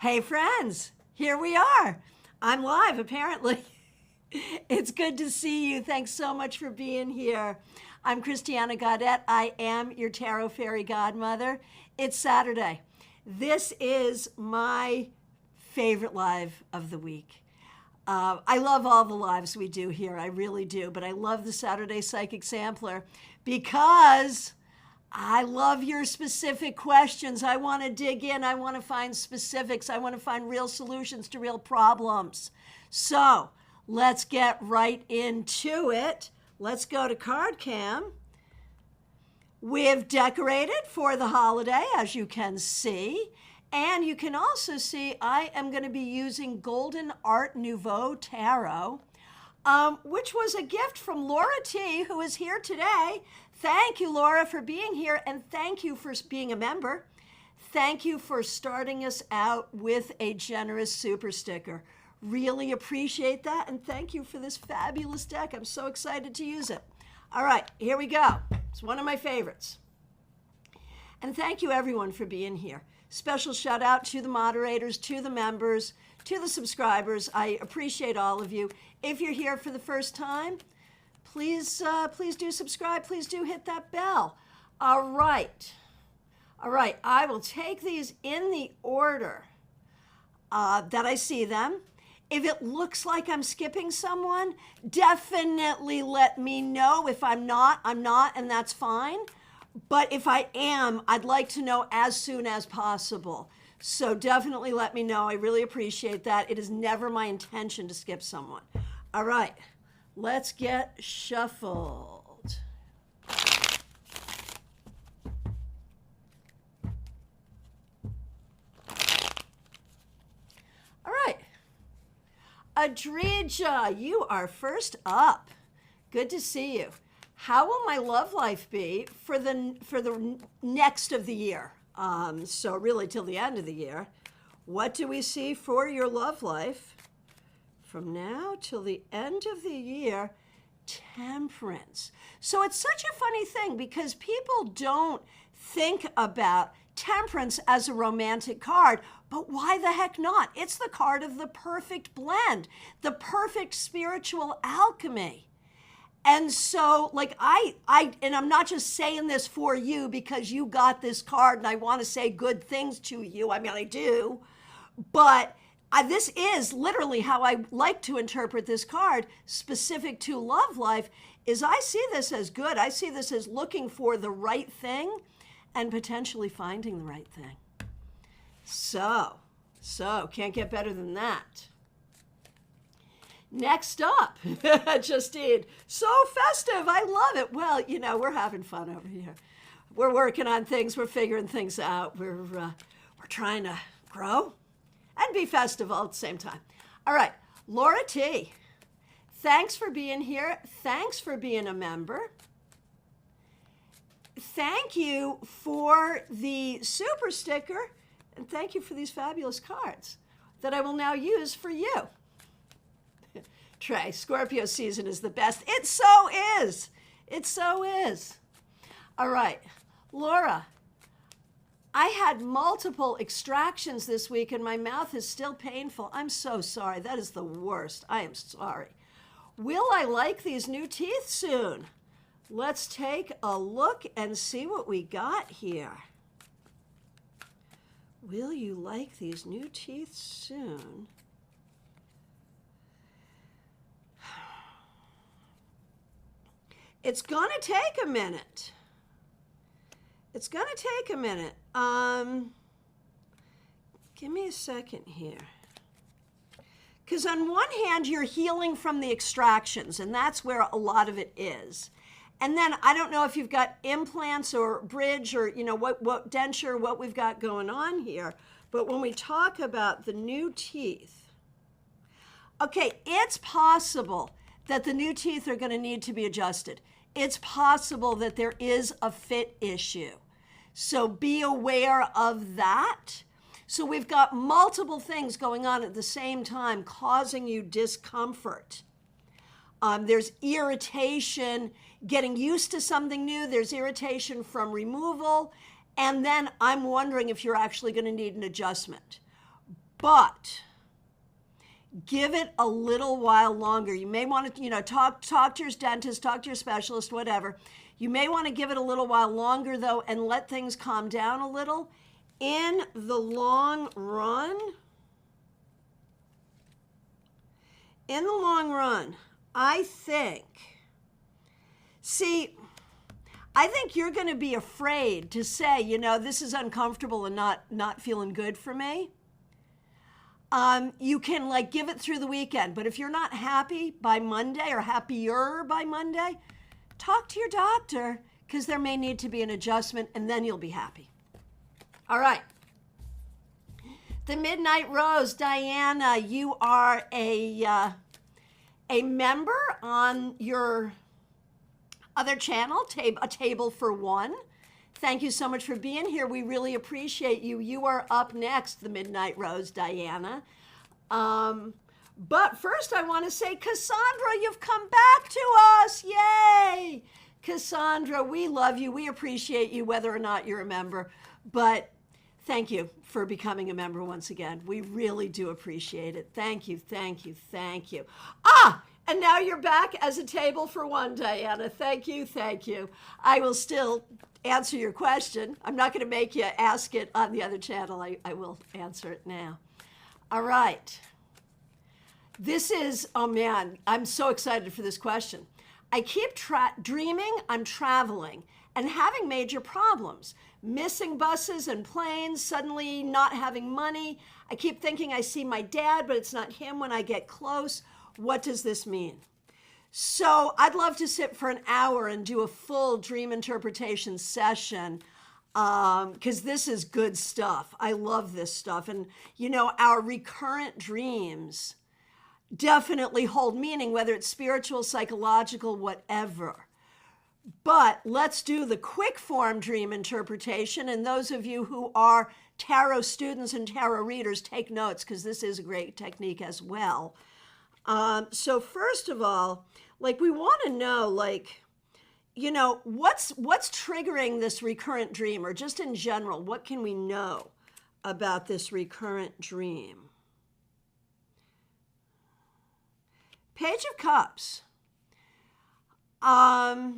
Hey friends, here we are. I'm live apparently. It's good to see you. Thanks so much for being here. I'm Christiana Gaudet. I am your tarot fairy godmother. It's Saturday. This is my favorite live of the week. I love all the lives we do here. I really do. But I love the Saturday Psychic Sampler because I love your specific questions. I want to dig in. I want to find specifics. I want to find real solutions to real problems. So let's get right into it. Let's go to Card Cam. We've decorated for the holiday, as you can see. And you can also see I am going to be using Golden Art Nouveau Tarot, which was a gift from Laura T., who is here today. Thank you, Laura, for being here, and thank you for being a member. Thank you for starting us out with a generous super sticker. Really appreciate that, and thank you for this fabulous deck. I'm so excited to use it. All right, here we go. It's one of my favorites. And thank you, everyone, for being here. Special shout out to the moderators, to the members, to the subscribers. I appreciate all of you. If you're here for the first time, please do subscribe. Please do hit that bell. All right. I will take these in the order that I see them. If it looks like I'm skipping someone, definitely let me know. If I'm not, and that's fine. But if I am, I'd like to know as soon as possible. So definitely let me know. I really appreciate that. It is never my intention to skip someone. All right, let's get shuffled. All right. Adrija, you are first up. Good to see you. How will my love life be for the next of the year? So really till the end of the year. What do we see for your love life from now till the end of the year? Temperance. So it's such a funny thing because people don't think about temperance as a romantic card, but why the heck not? It's the card of the perfect blend, the perfect spiritual alchemy. And so, like, and I'm not just saying this for you because you got this card and I want to say good things to you. I mean, I do. But this is literally how I like to interpret this card specific to love life, is I see this as good. I see this as looking for the right thing and potentially finding the right thing. So can't get better than that. Next up, Justine, so festive. I love it. Well, you know, we're having fun over here. We're working on things. We're figuring things out. We're trying to grow and be festive all at the same time. All right, Laura T., thanks for being here. Thanks for being a member. Thank you for the super sticker, and thank you for these fabulous cards that I will now use for you. Trey, Scorpio season is the best. It so is. It so is. All right, Laura, I had multiple extractions this week and my mouth is still painful. I'm so sorry. That is the worst. I am sorry. Will I like these new teeth soon? Let's take a look and see what we got here. Will you like these new teeth soon? It's going to take a minute. It's going to take a minute. Give me a second here. Because on one hand, you're healing from the extractions, and that's where a lot of it is. And then I don't know if you've got implants or bridge or, you know, what denture, what we've got going on here. But when we talk about the new teeth, okay, it's possible that the new teeth are going to need to be adjusted. It's possible that there is a fit issue. So be aware of that. So we've got multiple things going on at the same time causing you discomfort. There's irritation, getting used to something new. There's irritation from removal. And then I'm wondering if you're actually going to need an adjustment. but give it a little while longer. You may want to, talk to your dentist, talk to your specialist, whatever. You may want to give it a little while longer, though, and let things calm down a little. In the long run, I think you're going to be afraid to say, this is uncomfortable and not feeling good for me. You can give it through the weekend, but if you're not happy by Monday or happier by Monday, talk to your doctor, because there may need to be an adjustment, and then you'll be happy. All right. The Midnight Rose, Diana, you are a member on your other channel, A Table for One. Thank you so much for being here. We really appreciate you. You are up next, the Midnight Rose, Diana. But first I want to say, Cassandra, you've come back to us. Yay! Cassandra, we love you. We appreciate you, whether or not you're a member. But thank you for becoming a member once again. We really do appreciate it. Thank you, thank you, thank you. And now you're back as a table for one, Diana. Thank you, thank you. I will still answer your question. I'm not going to make you ask it on the other channel. I will answer it now. All right. This is, oh man, I'm so excited for this question. I keep dreaming I'm traveling and having major problems. Missing buses and planes, suddenly not having money. I keep thinking I see my dad, but it's not him when I get close. What does this mean? So I'd love to sit for an hour and do a full dream interpretation session, because this is good stuff. I love this stuff. And, our recurrent dreams definitely hold meaning, whether it's spiritual, psychological, whatever. But let's do the quick form dream interpretation. And those of you who are tarot students and tarot readers, take notes, because this is a great technique as well. So first of all, we want to know, what's triggering this recurrent dream, or just in general, what can we know about this recurrent dream? Page of Cups. I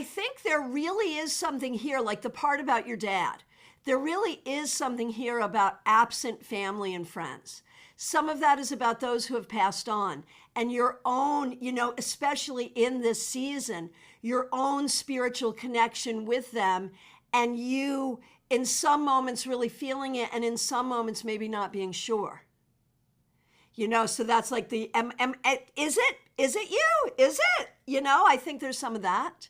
think there really is something here, like the part about your dad. There really is something here about absent family and friends. Some of that is about those who have passed on, and your own, especially in this season, your own spiritual connection with them, and you, in some moments, really feeling it, and in some moments, maybe not being sure. So that's like the, is it you? Is it? I think there's some of that.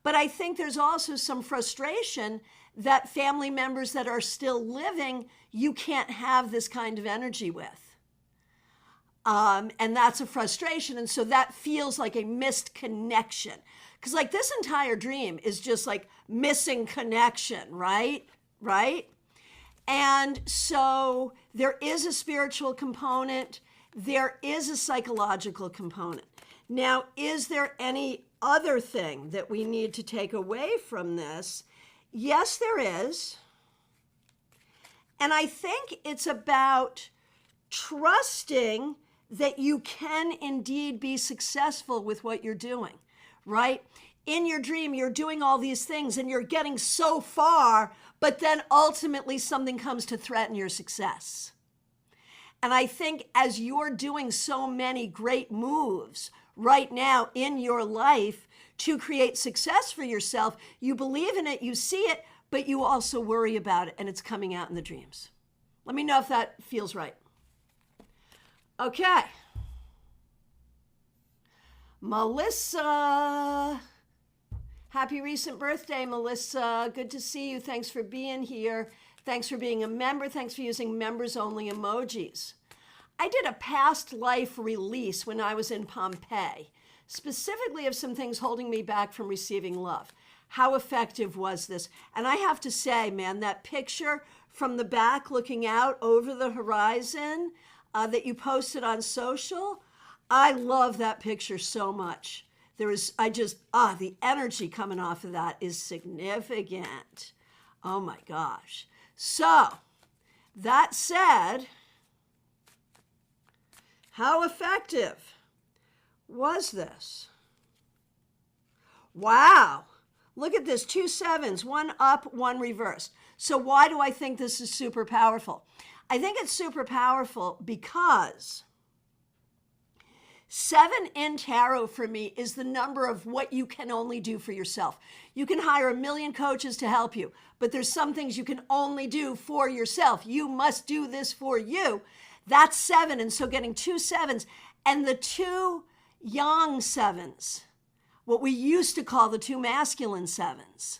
But I think there's also some frustration that family members that are still living, you can't have this kind of energy with. And that's a frustration. And so that feels like a missed connection. Because this entire dream is just missing connection, right? Right? And so there is a spiritual component. There is a psychological component. Now, is there any other thing that we need to take away from this? Yes, there is. And I think it's about trusting that you can indeed be successful with what you're doing, right? In your dream, you're doing all these things and you're getting so far, but then ultimately something comes to threaten your success. And I think as you're doing so many great moves right now in your life to create success for yourself, you believe in it, you see it, but you also worry about it, and it's coming out in the dreams. Let me know if that feels right. Okay. Melissa. Happy recent birthday, Melissa. Good to see you. Thanks for being here. Thanks for being a member. Thanks for using members-only emojis. I did a past life release when I was in Pompeii, specifically of some things holding me back from receiving love. How effective was this? And I have to say, man, that picture from the back looking out over the horizon that you posted on social, I love that picture so much. The energy coming off of that is significant. Oh my gosh. So That said, how effective was this? Wow. Look at this, 2 7s, 1 up, 1 reversed. So why do I think this is super powerful? I think it's super powerful because 7 in tarot for me is the number of what you can only do for yourself. You can hire a million coaches to help you, but there's some things you can only do for yourself. You must do this for you. That's 7. And so getting 2 7s and the 2 yang 7s, what we used to call the 2 masculine 7s.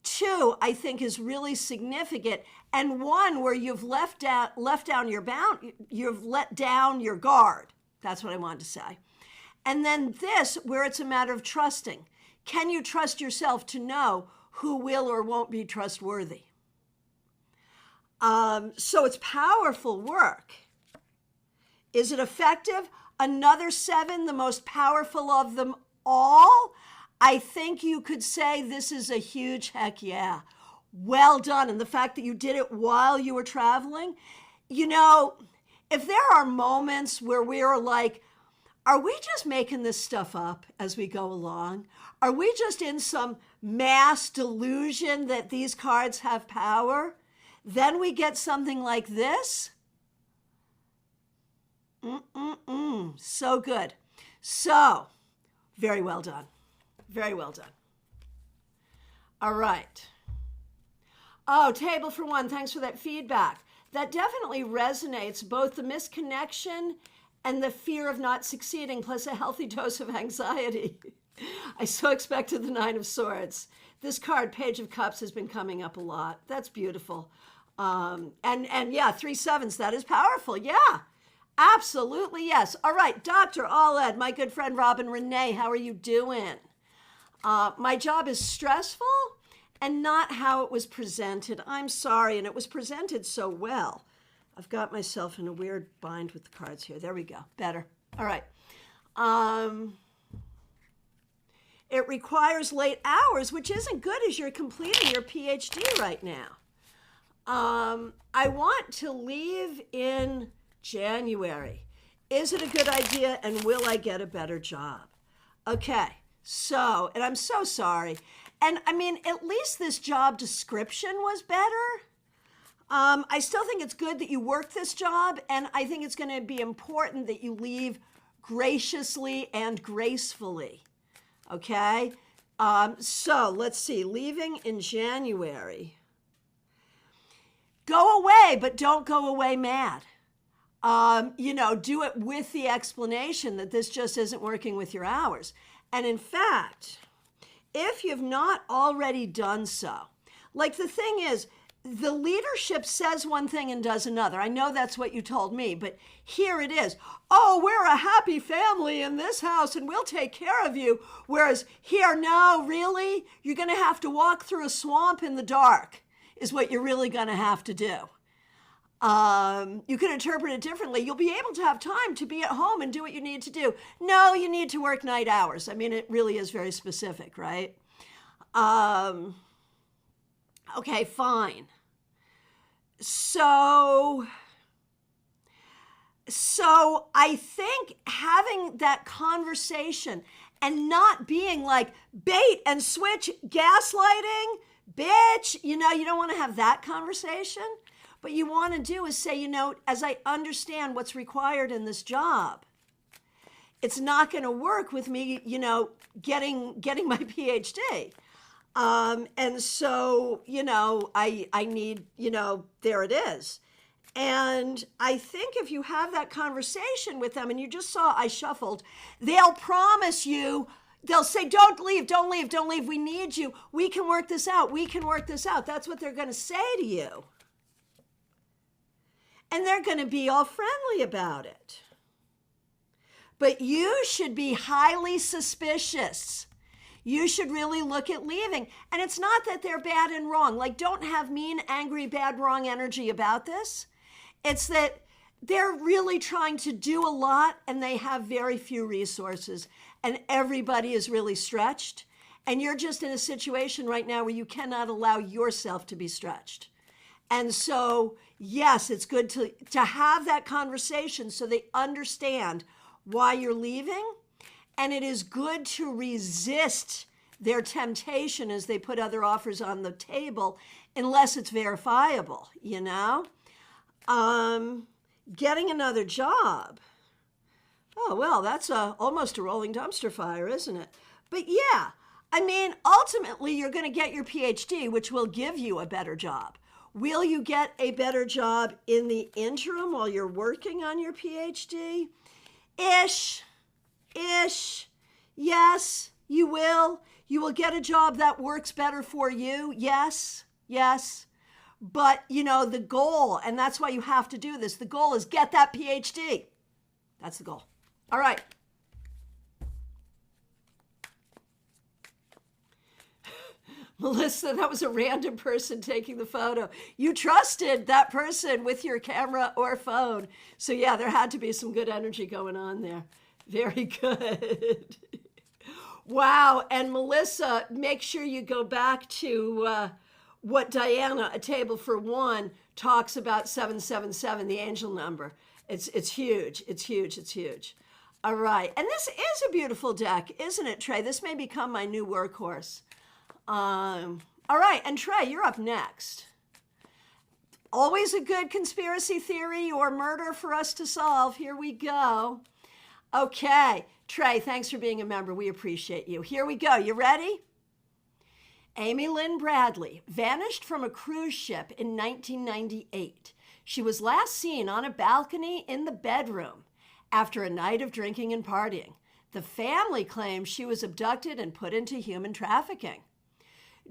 2, I think, is really significant, and 1 where you've let down your guard. That's what I wanted to say. And then this, where it's a matter of trusting. Can you trust yourself to know who will or won't be trustworthy? So it's powerful work. Is it effective? Another 7, the most powerful of them all. I think you could say this is a huge heck yeah. Well done. And the fact that you did it while you were traveling, you know, if there are moments where we're like, are we just making this stuff up as we go along? Are we just in some mass delusion that these cards have power? Then we get something like this. So good. So, very well done. Very well done. All right. Oh, Table for One, thanks for that feedback. That definitely resonates, both the misconnection and the fear of not succeeding, plus a healthy dose of anxiety. I so expected the 9 of Swords. This card, Page of Cups, has been coming up a lot. That's beautiful. And yeah, 3 7s, that is powerful. Yeah, absolutely, yes. All right, Dr. Alled, my good friend Robin Renee, how are you doing? My job is stressful and not how it was presented. I'm sorry, and it was presented so well. I've got myself in a weird bind with the cards here. There we go. Better. All right. It requires late hours, which isn't good as you're completing your PhD right now. I want to leave in January. Is it a good idea, and will I get a better job? Okay. So, and I'm so sorry. And I mean, at least this job description was better. I still think it's good that you work this job, and I think it's going to be important that you leave graciously and gracefully. Okay? So, let's see. Leaving in January. Go away, but don't go away mad. You know, do it with the explanation that this just isn't working with your hours. And in fact, if you've not already done so, like the thing is, the leadership says one thing and does another. I know that's what you told me, but here it is. Oh, we're a happy family in this house and we'll take care of you. Whereas here, no, really? You're going to have to walk through a swamp in the dark is what you're really going to have to do. You can interpret it differently. You'll be able to have time to be at home and do what you need to do. No, you need to work night hours. I mean, it really is very specific, right? Okay, fine. So I think having that conversation and not being like bait and switch, gaslighting, bitch, you know, you don't want to have that conversation. What you want to do is say, you know, as I understand what's required in this job, it's not going to work with me, you know, getting my PhD. And so, you know, I need, you know, there it is. And I think if you have that conversation with them, and you just saw I shuffled, they'll promise you, they'll say, don't leave, don't leave, don't leave. We need you. We can work this out. We can work this out. That's what they're going to say to you. And they're going to be all friendly about it. But you should be highly suspicious. You should really look at leaving. And it's not that they're bad and wrong. Like, don't have mean, angry, bad, wrong energy about this. It's that they're really trying to do a lot and they have very few resources. And everybody is really stretched. And you're just in a situation right now where you cannot allow yourself to be stretched. And so, yes, it's good to have that conversation so they understand why you're leaving. And it is good to resist their temptation as they put other offers on the table, unless it's verifiable, you know? Getting another job. Oh, well, that's almost a rolling dumpster fire, isn't it? But yeah, I mean, ultimately, you're going to get your PhD, which will give you a better job. Will you get a better job in the interim while you're working on your PhD? Ish. Yes, you will. You will get a job that works better for you. Yes. But, you know, the goal, and that's why you have to do this, the goal is get that PhD. That's the goal. All right. Melissa, that was a random person taking the photo. You trusted that person with your camera or phone. So yeah, there had to be some good energy going on there. Very good. Wow. And Melissa, make sure you go back to what Diana, A Table for One, talks about 777, the angel number. It's huge. It's huge. All right. And this is a beautiful deck, isn't it, Trey? This may become my new workhorse. All right. And Trey, you're up next. Always a good conspiracy theory or murder for us to solve. Here we go. Okay. Trey, thanks for being a member. We appreciate you. Here we go. You ready? Amy Lynn Bradley vanished from a cruise ship in 1998. She was last seen on a balcony in the bedroom after a night of drinking and partying. The family claims she was abducted and put into human trafficking.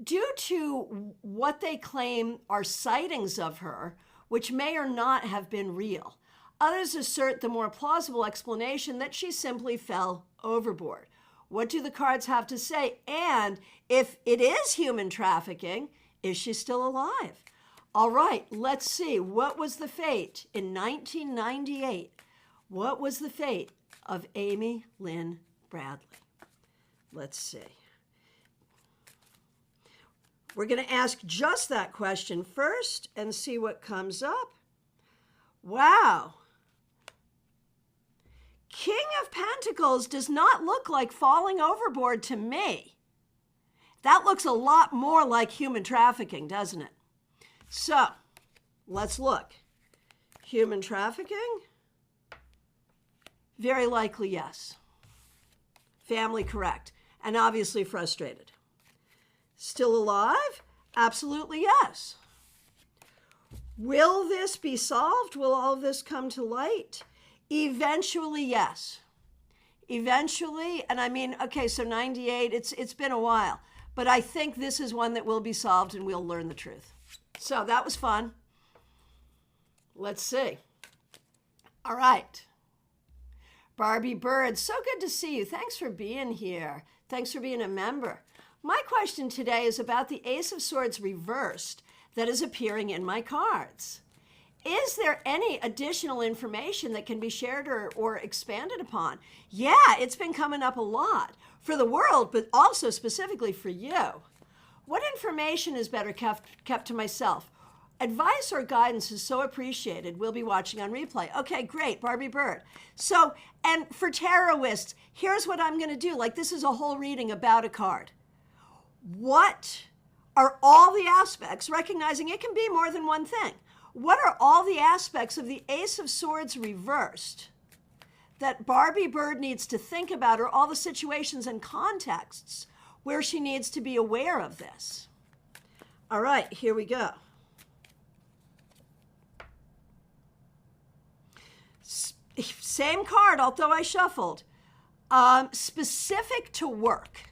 Due to what they claim are sightings of her, which may or not have been real, others assert the more plausible explanation that she simply fell overboard. What do the cards have to say? And if it is human trafficking, is she still alive? All right, let's see. What was the fate in 1998? What was the fate of Amy Lynn Bradley? Let's see. We're going to ask just that question first and see what comes up. Wow. King of Pentacles does not look like falling overboard to me. That looks a lot more like human trafficking, doesn't it? So, let's look. Human trafficking? Very likely, yes. Family, correct. And obviously frustrated. Still alive? Absolutely, yes. Will this be solved? Will all this come to light? Eventually, yes. Eventually, and I mean, okay, so 98, it's been a while. But I think this is one that will be solved and we'll learn the truth. So that was fun. Let's see. All right. Barbie Bird, so good to see you. Thanks for being here. Thanks for being a member. My question today is about the Ace of Swords reversed that is appearing in my cards. Is there any additional information that can be shared or expanded upon? Yeah, it's been coming up a lot for the world, but also specifically for you. What information is better kept to myself? Advice or guidance is so appreciated. We'll be watching on replay. Okay, great, Barbie Bird. So, and for tarotists, here's what I'm going to do. Like, this is a whole reading about a card. What are all the aspects, recognizing it can be more than one thing? What are all the aspects of the Ace of Swords reversed that Barbie Bird needs to think about, or all the situations and contexts where she needs to be aware of this? All right, here we go. Same card, although I shuffled. Specific to work.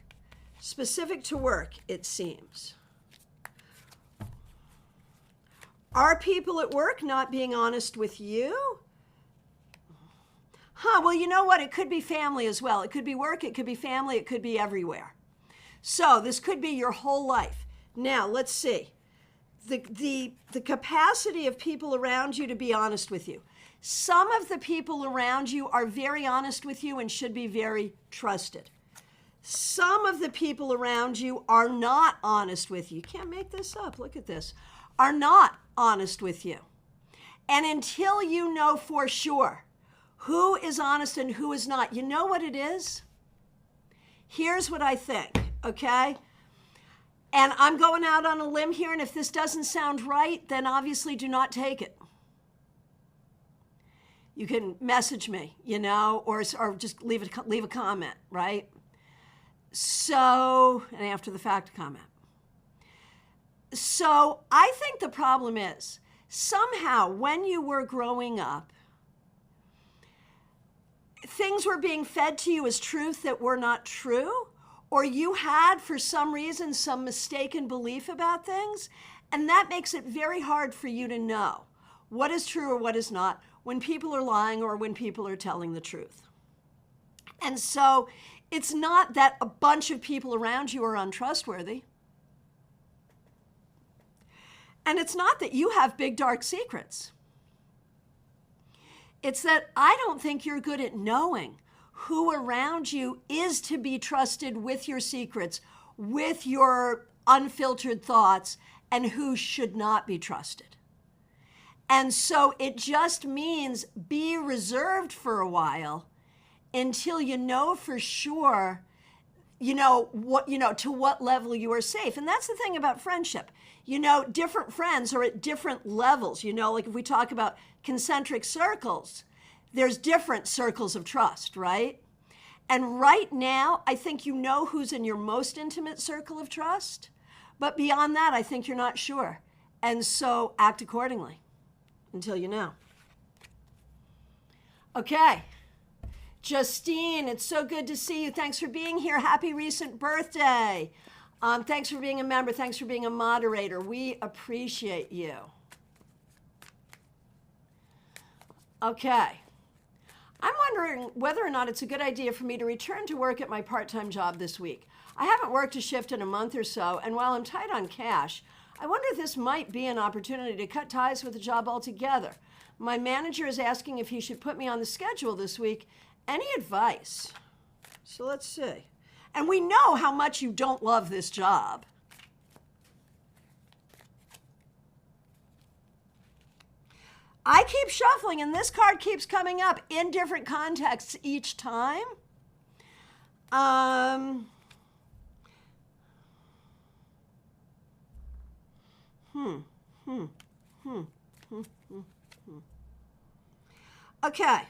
Specific to work, it seems. Are people at work not being honest with you? Well, you know what? It could be family as well. It could be work, it could be family, it could be everywhere. So this could be your whole life. Now, let's see. The capacity of people around you to be honest with you. Some of the people around you are very honest with you and should be very trusted. Some of the people around you are not honest with you. You can't make this up. Look at this. are not honest with you. And until you know for sure who is honest and who is not, you know what it is? Here's what I think, okay? And I'm going out on a limb here, and if this doesn't sound right, then obviously do not take it. You can message me, or just leave a comment, right? So, an after the fact comment. So I think the problem is, somehow when you were growing up, things were being fed to you as truth that were not true, or you had, for some reason, some mistaken belief about things, and that makes it very hard for you to know what is true or what is not when people are lying or when people are telling the truth. And so it's not that a bunch of people around you are untrustworthy. And it's not that you have big, dark secrets. It's that I don't think you're good at knowing who around you is to be trusted with your secrets, with your unfiltered thoughts, and who should not be trusted. And so it just means be reserved for a while until you know for sure, to what level you are safe. And that's the thing about friendship. Different friends are at different levels. Like if we talk about concentric circles, there's different circles of trust, right? And right now, I think you know who's in your most intimate circle of trust. But beyond that, I think you're not sure. And so act accordingly until you know. Okay. Justine, it's so good to see you. Thanks for being here. Happy recent birthday. Thanks for being a member. Thanks for being a moderator. We appreciate you. Okay. I'm wondering whether or not it's a good idea for me to return to work at my part-time job this week. I haven't worked a shift in a month or so, and while I'm tight on cash, I wonder if this might be an opportunity to cut ties with the job altogether. My manager is asking if he should put me on the schedule this week. Any advice? So let's see. And we know how much you don't love this job. I keep shuffling, and this card keeps coming up in different contexts each time. Okay,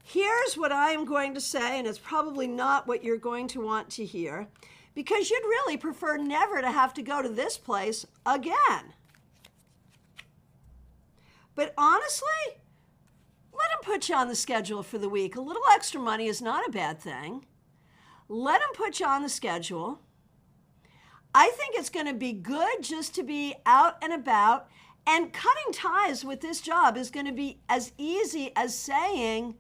here's what I am going to say, and it's probably not what you're going to want to hear, because you'd really prefer never to have to go to this place again. But honestly, let him put you on the schedule for the week. A little extra money is not a bad thing. Let him put you on the schedule. I think it's going to be good just to be out and about, and cutting ties with this job is going to be as easy as saying,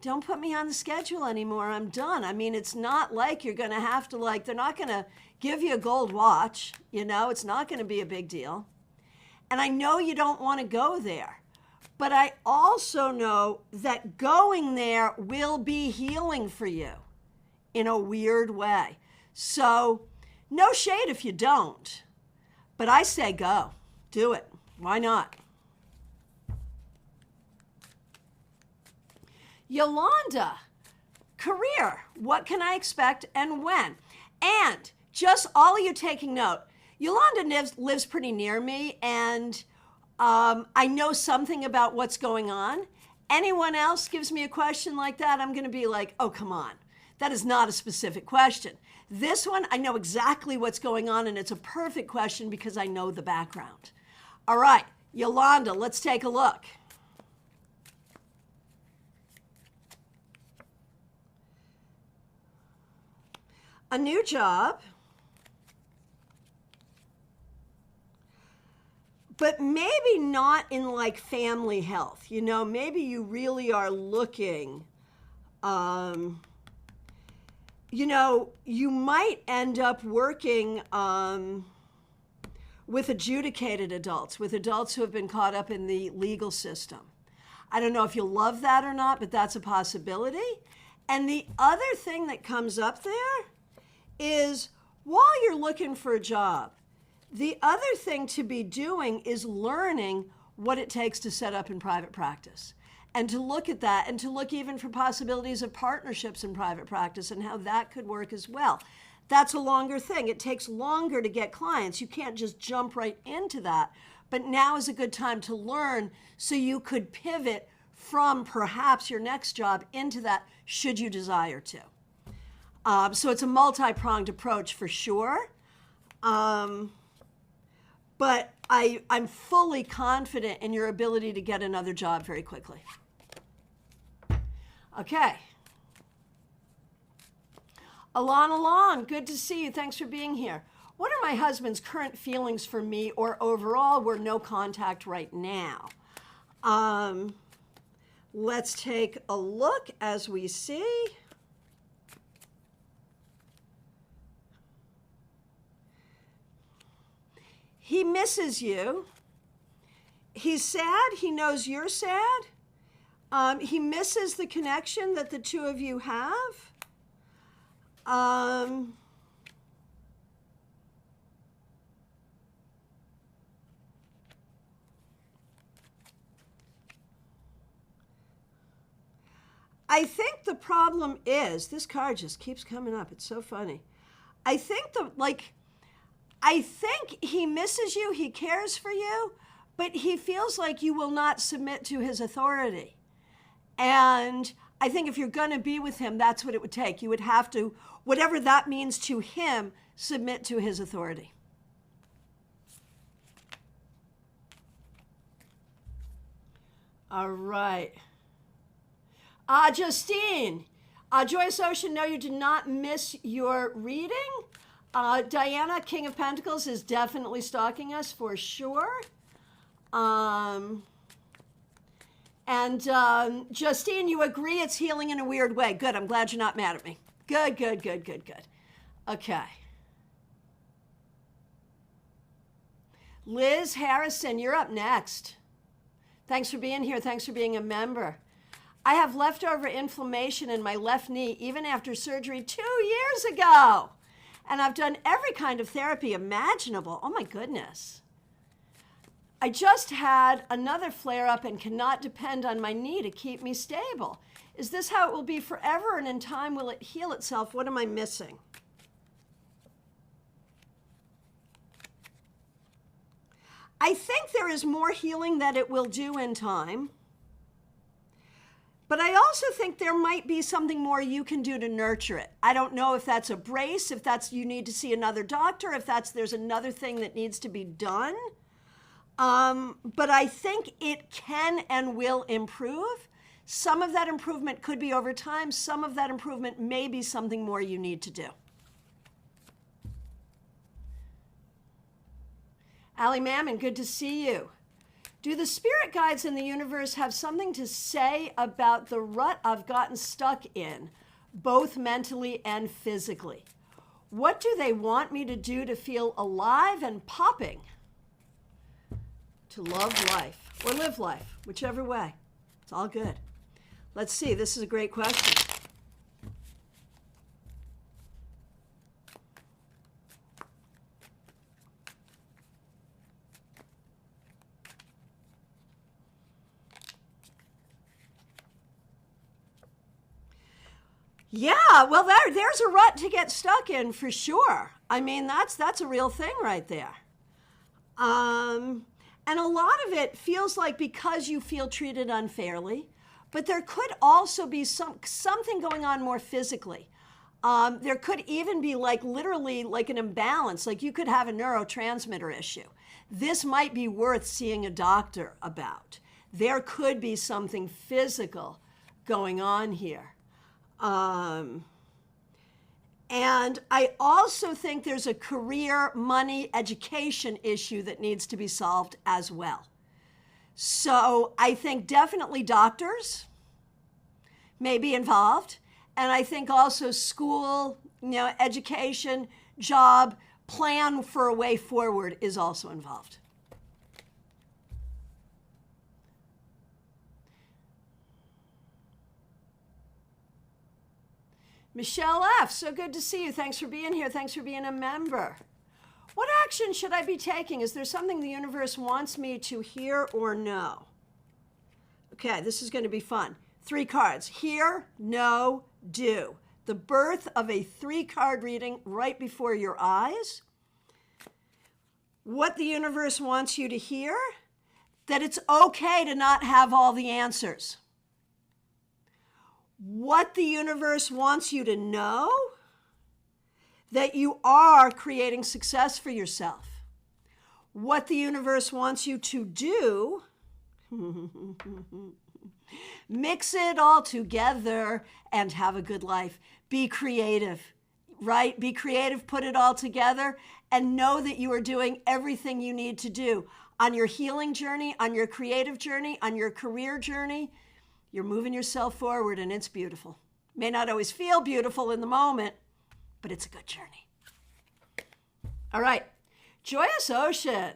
don't put me on the schedule anymore, I'm done. I mean, it's not like you're going to have to, they're not going to give you a gold watch, it's not going to be a big deal. And I know you don't want to go there, but I also know that going there will be healing for you in a weird way. So no shade if you don't, but I say go, do it. Why not? Yolanda, career, what can I expect and when? And just all of you taking note, Yolanda lives pretty near me, and I know something about what's going on. Anyone else gives me a question like that, I'm going to be like, oh, come on. That is not a specific question. This one, I know exactly what's going on, and it's a perfect question because I know the background. All right, Yolanda, let's take a look. A new job, but maybe not in family health. Maybe you really are looking, you might end up working with adjudicated adults, with adults who have been caught up in the legal system. I don't know if you'll love that or not, but that's a possibility. And the other thing that comes up there is while you're looking for a job, The other thing to be doing is learning what it takes to set up in private practice, and to look at that, and to look even for possibilities of partnerships in private practice and how that could work as well. That's a longer thing. It takes longer to get clients. You can't just jump right into that. But now is a good time to learn so you could pivot from perhaps your next job into that should you desire to. So it's a multi-pronged approach for sure. But I'm fully confident in your ability to get another job very quickly. Okay. Alon, good to see you. Thanks for being here. What are my husband's current feelings for me, or overall, we're no contact right now? Let's take a look as we see. He misses you. He's sad. He knows you're sad. He misses the connection that the two of you have. I think the problem is, this card just keeps coming up. It's so funny. I think he misses you, he cares for you, but he feels like you will not submit to his authority. And I think if you're going to be with him, that's what it would take. You would have to, whatever that means to him, submit to his authority. All right. Justine, Joyce Ocean, no, you did not miss your reading. Diana, King of Pentacles, is definitely stalking us for sure. Justine, you agree it's healing in a weird way. Good, I'm glad you're not mad at me. Good. Okay. Liz Harrison, you're up next. Thanks for being here. Thanks for being a member. I have leftover inflammation in my left knee even after surgery 2 years ago. And I've done every kind of therapy imaginable. Oh my goodness. I just had another flare-up and cannot depend on my knee to keep me stable. Is this how it will be forever, and in time will it heal itself? What am I missing? I think there is more healing that it will do in time. But I also think there might be something more you can do to nurture it. I don't know if that's a brace, if that's you need to see another doctor, if there's another thing that needs to be done. But I think it can and will improve. Some of that improvement could be over time. Some of that improvement may be something more you need to do. Allie Mammon, good to see you. Do the spirit guides in the universe have something to say about the rut I've gotten stuck in, both mentally and physically? What do they want me to do to feel alive and popping? To love life, or live life, whichever way. It's all good. Let's see, this is a great question. Yeah, well, there's a rut to get stuck in for sure. I mean, that's a real thing right there. And a lot of it feels like because you feel treated unfairly, but there could also be something going on more physically. There could even be literally an imbalance, like you could have a neurotransmitter issue. This might be worth seeing a doctor about. There could be something physical going on here. And I also think there's a career, money, education issue that needs to be solved as well. So I think definitely doctors may be involved. And I think also school, education, job, plan for a way forward is also involved. Michelle F., so good to see you. Thanks for being here. Thanks for being a member. What action should I be taking? Is there something the universe wants me to hear or know? Okay, this is going to be fun. 3 cards. Hear, know, do. The birth of a 3-card reading right before your eyes. What the universe wants you to hear, that it's okay to not have all the answers. What the universe wants you to know, that you are creating success for yourself. What the universe wants you to do, mix it all together and have a good life. Be creative, right? Be creative, put it all together, and know that you are doing everything you need to do on your healing journey, on your creative journey, on your career journey. You're moving yourself forward, and it's beautiful. May not always feel beautiful in the moment, but it's a good journey. All right, Joyous Ocean.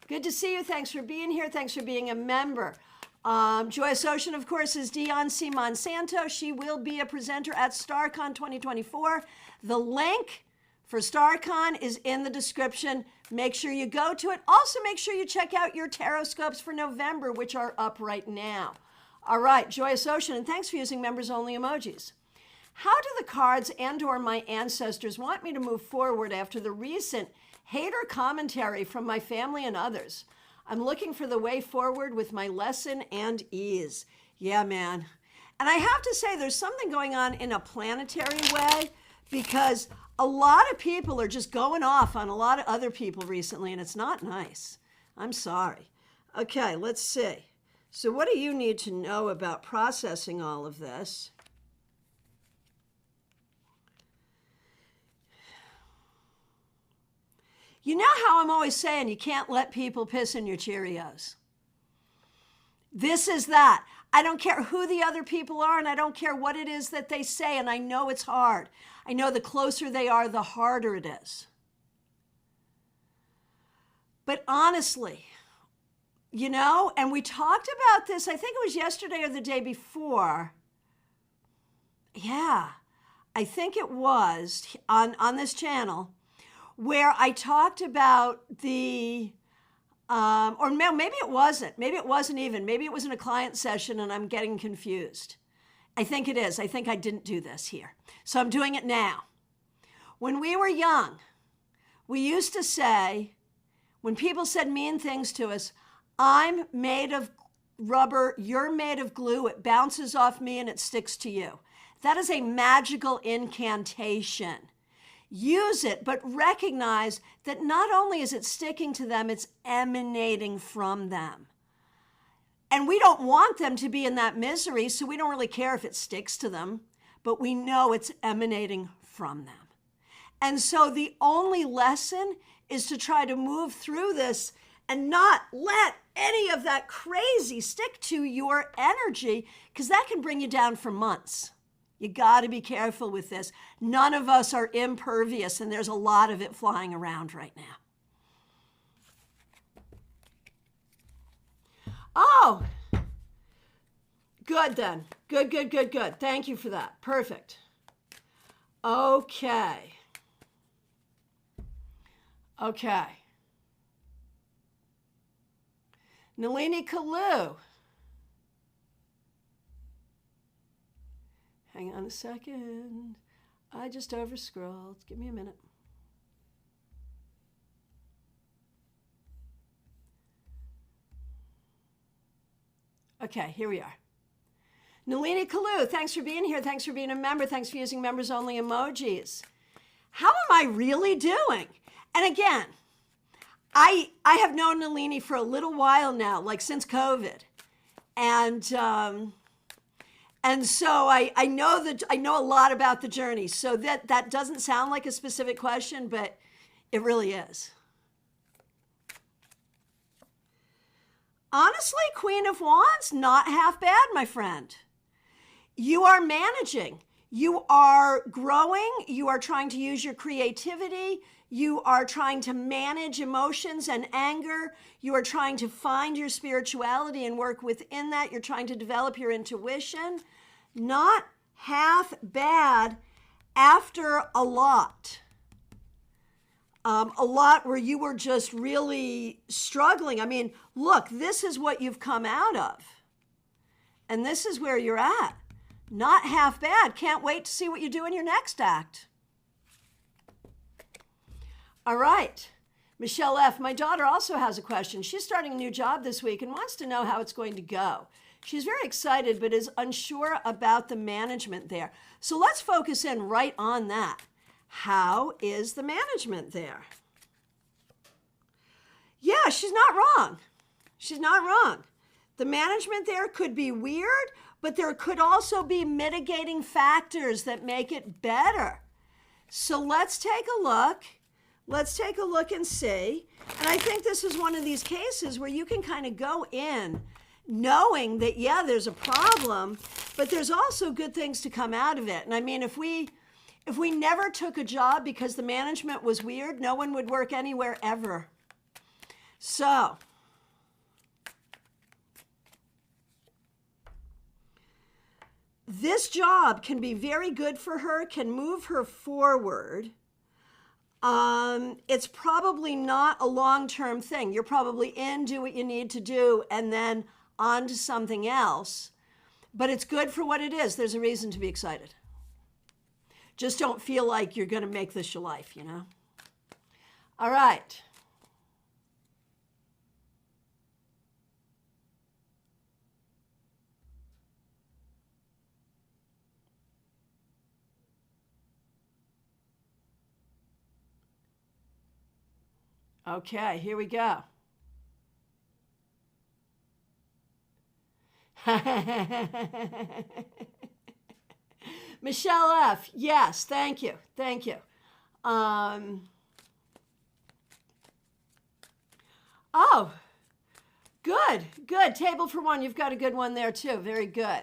Good to see you. Thanks for being here. Thanks for being a member. Joyous Ocean, of course, is Dion C. Monsanto. She will be a presenter at StaarCon 2024. The link for StaarCon is in the description. Make sure you go to it. Also, make sure you check out your tarot scopes for November, which are up right now. All right, Joyous Ocean, and thanks for using members-only emojis. How do the cards and/or my ancestors want me to move forward after the recent hater commentary from my family and others? I'm looking for the way forward with my lesson and ease. Yeah, man. And I have to say, there's something going on in a planetary way, because a lot of people are just going off on a lot of other people recently, and it's not nice. I'm sorry. Okay, let's see. So what do you need to know about processing all of this? You know how I'm always saying you can't let people piss in your Cheerios. This is that. I don't care who the other people are, and I don't care what it is that they say, and I know it's hard. I know the closer they are, the harder it is. But honestly, you know, and we talked about this, I think it was yesterday or the day before. Yeah, I think it was on this channel, where I talked about the, or maybe it wasn't. Maybe it wasn't even. Maybe it was in a client session and I'm getting confused. I think it is. I think I didn't do this here. So I'm doing it now. When we were young, we used to say, when people said mean things to us, I'm made of rubber, you're made of glue, it bounces off me and it sticks to you. That is a magical incantation. Use it, but recognize that not only is it sticking to them, it's emanating from them. And we don't want them to be in that misery, so we don't really care if it sticks to them, but we know it's emanating from them. And so the only lesson is to try to move through this and not let any of that crazy stick to your energy, because that can bring you down for months. You got to be careful with this. None of us are impervious, and there's a lot of it flying around right now. Oh, good then. Good, good, good, good. Thank you for that. Perfect. Okay. Okay. Nalini Kalu. Hang on a second. I just overscrolled. Give me a minute. Okay, here we are. Nalini Kalu, thanks for being here. Thanks for being a member. Thanks for using members only emojis. How am I really doing? And again, I have known Nalini for a little while now, like since COVID. And so I know a lot about the journey. So that doesn't sound like a specific question, but it really is. Honestly, Queen of Wands, not half bad, my friend. You are managing. You are growing. You are trying to use your creativity. You are trying to manage emotions and anger. You are trying to find your spirituality and work within that. You're trying to develop your intuition. Not half bad after a lot. A lot where you were just really struggling. I mean, look, this is what you've come out of. And this is where you're at. Not half bad. Can't wait to see what you do in your next act. All right. Michelle F., my daughter also has a question. She's starting a new job this week and wants to know how it's going to go. She's very excited, but is unsure about the management there. So let's focus in right on that. How is the management there? Yeah, she's not wrong. She's not wrong. The management there could be weird, but there could also be mitigating factors that make it better. So let's take a look. Let's take a look and see. And I think this is one of these cases where you can kind of go in knowing that, yeah, there's a problem, but there's also good things to come out of it. And I mean, if we never took a job because the management was weird, no one would work anywhere ever. So, this job can be very good for her, can move her forward. It's probably not a long-term thing. You're probably in, do what you need to do, and then on to something else. But it's good for what it is. There's a reason to be excited. Just don't feel like you're going to make this your life, you know? All right. Okay, here we go. Michelle F., yes, thank you, thank you. Oh, good, good. Table for one, you've got a good one there too, very good.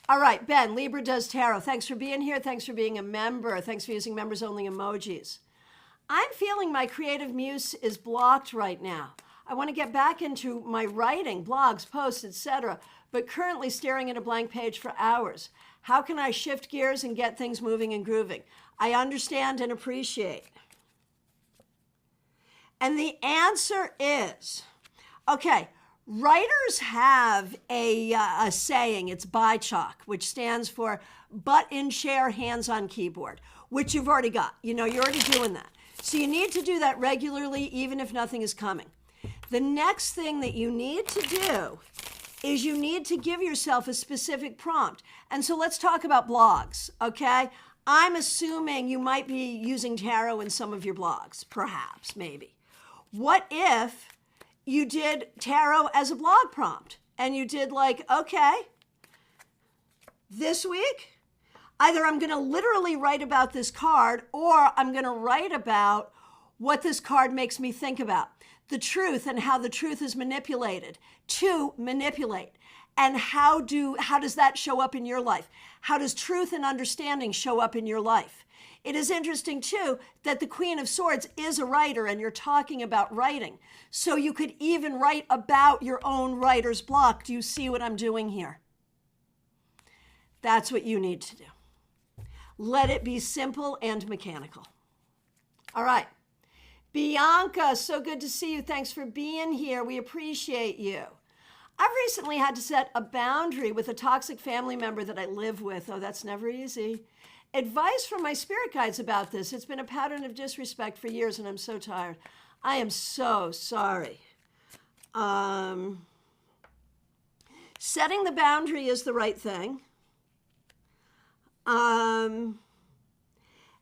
All right, Ben, Libra does tarot. Thanks for being here, thanks for being a member, thanks for using members-only emojis. I'm feeling my creative muse is blocked right now. I want to get back into my writing, blogs, posts, etc., but currently staring at a blank page for hours. How can I shift gears and get things moving and grooving? I understand and appreciate. And the answer is, okay, writers have a saying, it's BICHOK, which stands for butt in chair, hands on keyboard, which you've already got. You know, you're already doing that. So you need to do that regularly, even if nothing is coming. The next thing that you need to do is you need to give yourself a specific prompt. And so let's talk about blogs, okay? I'm assuming you might be using tarot in some of your blogs, perhaps, maybe. What if you did tarot as a blog prompt and you did like, okay, this week, either I'm going to literally write about this card or I'm going to write about what this card makes me think about. The truth and how the truth is manipulated to manipulate. And how does that show up in your life? How does truth and understanding show up in your life? It is interesting, too, that the Queen of Swords is a writer and you're talking about writing. So you could even write about your own writer's block. Do you see what I'm doing here? That's what you need to do. Let it be simple and mechanical. All right. Bianca, so good to see you. Thanks for being here. We appreciate you. I've recently had to set a boundary with a toxic family member that I live with. Oh, that's never easy. Advice from my spirit guides about this. It's been a pattern of disrespect for years, and I'm so tired. I am so sorry. Setting the boundary is the right thing.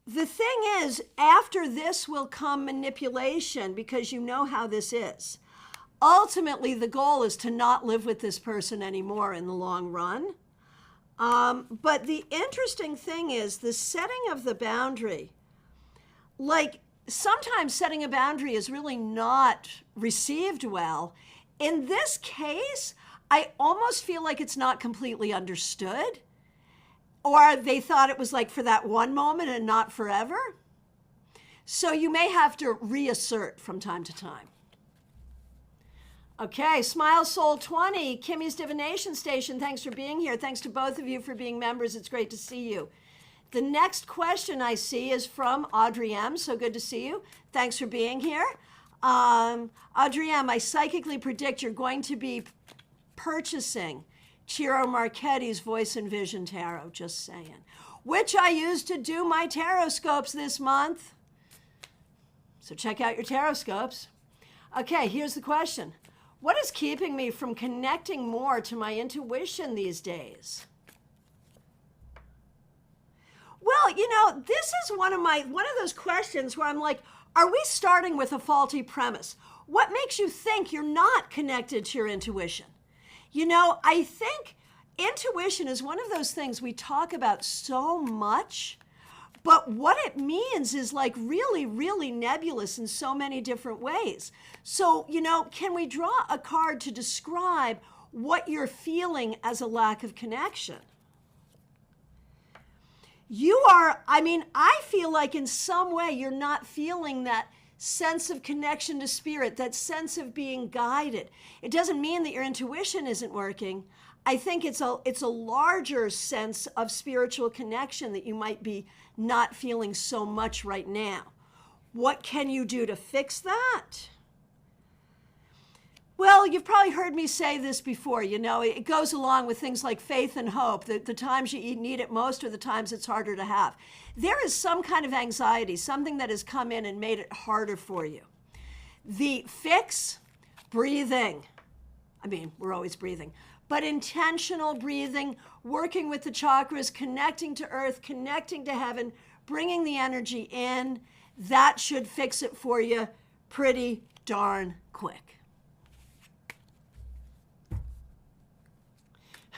The thing is, after this will come manipulation because you know how this is. Ultimately, the goal is to not live with this person anymore in the long run. But the interesting thing is the setting of the boundary. Like, sometimes setting a boundary is really not received well. In this case, I almost feel like it's not completely understood. Or they thought it was like for that one moment and not forever. So you may have to reassert from time to time. Okay, Smile Soul 20, Kimmy's Divination Station, thanks for being here. Thanks to both of you for being members. It's great to see you. The next question I see is from Audrey M. So good to see you. Thanks for being here. Audrey M., I psychically predict you're going to be purchasing Ciro Marchetti's Voice and Vision Tarot, just saying, which I used to do my tarot scopes this month. So check out your tarot scopes. Okay, here's the question. What is keeping me from connecting more to my intuition these days? Well, you know, this is one of those questions where I'm like, are we starting with a faulty premise? What makes you think you're not connected to your intuition? You know, I think intuition is one of those things we talk about so much, but what it means is like really, really nebulous in so many different ways. So, you know, can we draw a card to describe what you're feeling as a lack of connection? I feel like in some way you're not feeling that sense of connection to spirit, that sense of being guided. It doesn't mean that your intuition isn't working. I think it's a larger sense of spiritual connection that you might be not feeling so much right now. What can you do to fix that? Well, you've probably heard me say this before. You know, it goes along with things like faith and hope. The times you need it most are the times it's harder to have. There is some kind of anxiety, something that has come in and made it harder for you. The fix, breathing. I mean, we're always breathing. But intentional breathing, working with the chakras, connecting to earth, connecting to heaven, bringing the energy in, that should fix it for you pretty darn quick.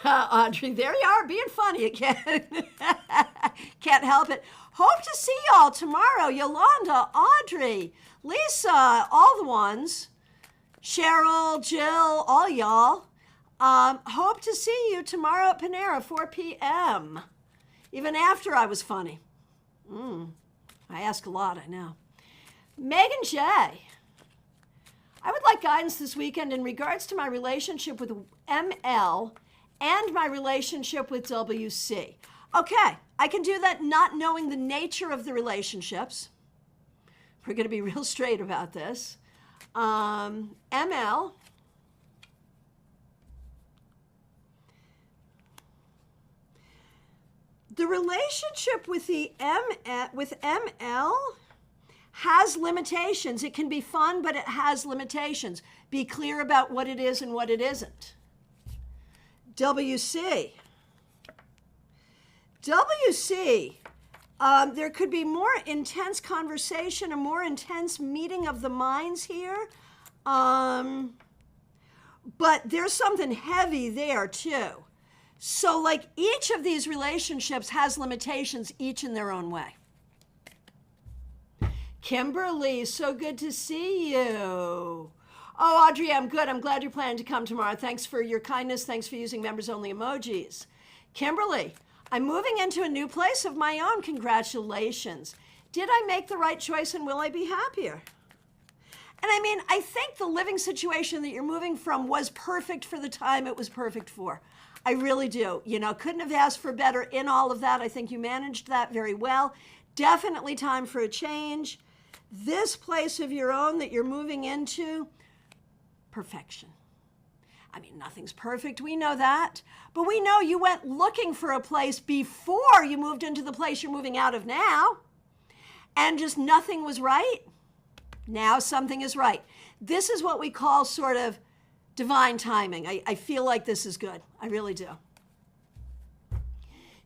Audrey, there you are, being funny again. Can't help it. Hope to see y'all tomorrow. Yolanda, Audrey, Lisa, all the ones. Cheryl, Jill, all y'all. Hope to see you tomorrow at Panera, 4 p.m. Even after I was funny. I ask a lot, I know. Megan J. I would like guidance this weekend in regards to my relationship with ML and my relationship with WC. Okay, I can do that not knowing the nature of the relationships. We're going to be real straight about this. ML. The relationship with ML has limitations. It can be fun, but it has limitations. Be clear about what it is and what it isn't. WC. There could be more intense conversation, a more intense meeting of the minds here. But there's something heavy there too. So like each of these relationships has limitations, each in their own way. Kimberly, so good to see you. Oh, Audrey, I'm good. I'm glad you're planning to come tomorrow. Thanks for your kindness. Thanks for using members-only emojis. Kimberly, I'm moving into a new place of my own. Congratulations. Did I make the right choice and will I be happier? And I mean, I think the living situation that you're moving from was perfect for the time it was perfect for. I really do. You know, couldn't have asked for better in all of that. I think you managed that very well. Definitely time for a change. This place of your own that you're moving into, perfection. I mean, nothing's perfect. We know that. But we know you went looking for a place before you moved into the place you're moving out of now. And just nothing was right. Now something is right. This is what we call sort of divine timing. I feel like this is good. I really do.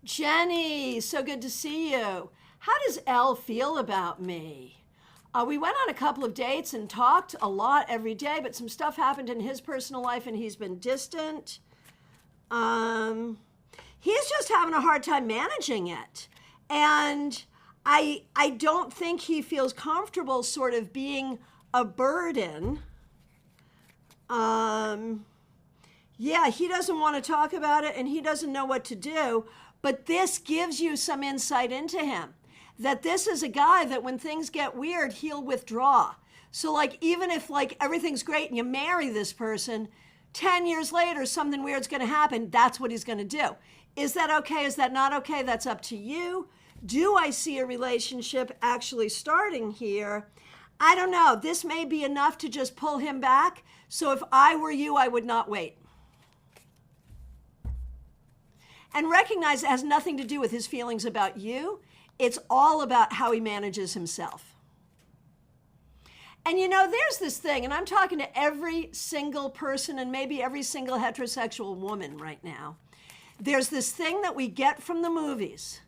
Jenny, so good to see you. How does Elle feel about me? We went on a couple of dates and talked a lot every day, but some stuff happened in his personal life and he's been distant. He's just having a hard time managing it. And I don't think he feels comfortable sort of being a burden. Yeah, he doesn't want to talk about it and he doesn't know what to do, but this gives you some insight into him. That this is a guy that when things get weird, he'll withdraw. So like, even if like everything's great and you marry this person, 10 years later, something weird's gonna happen, that's what he's gonna do. Is that okay? Is that not okay? That's up to you. Do I see a relationship actually starting here? I don't know. This may be enough to just pull him back. So if I were you, I would not wait. And recognize it has nothing to do with his feelings about you. It's all about how he manages himself. And you know, there's this thing, and I'm talking to every single person and maybe every single heterosexual woman right now. There's this thing that we get from the movies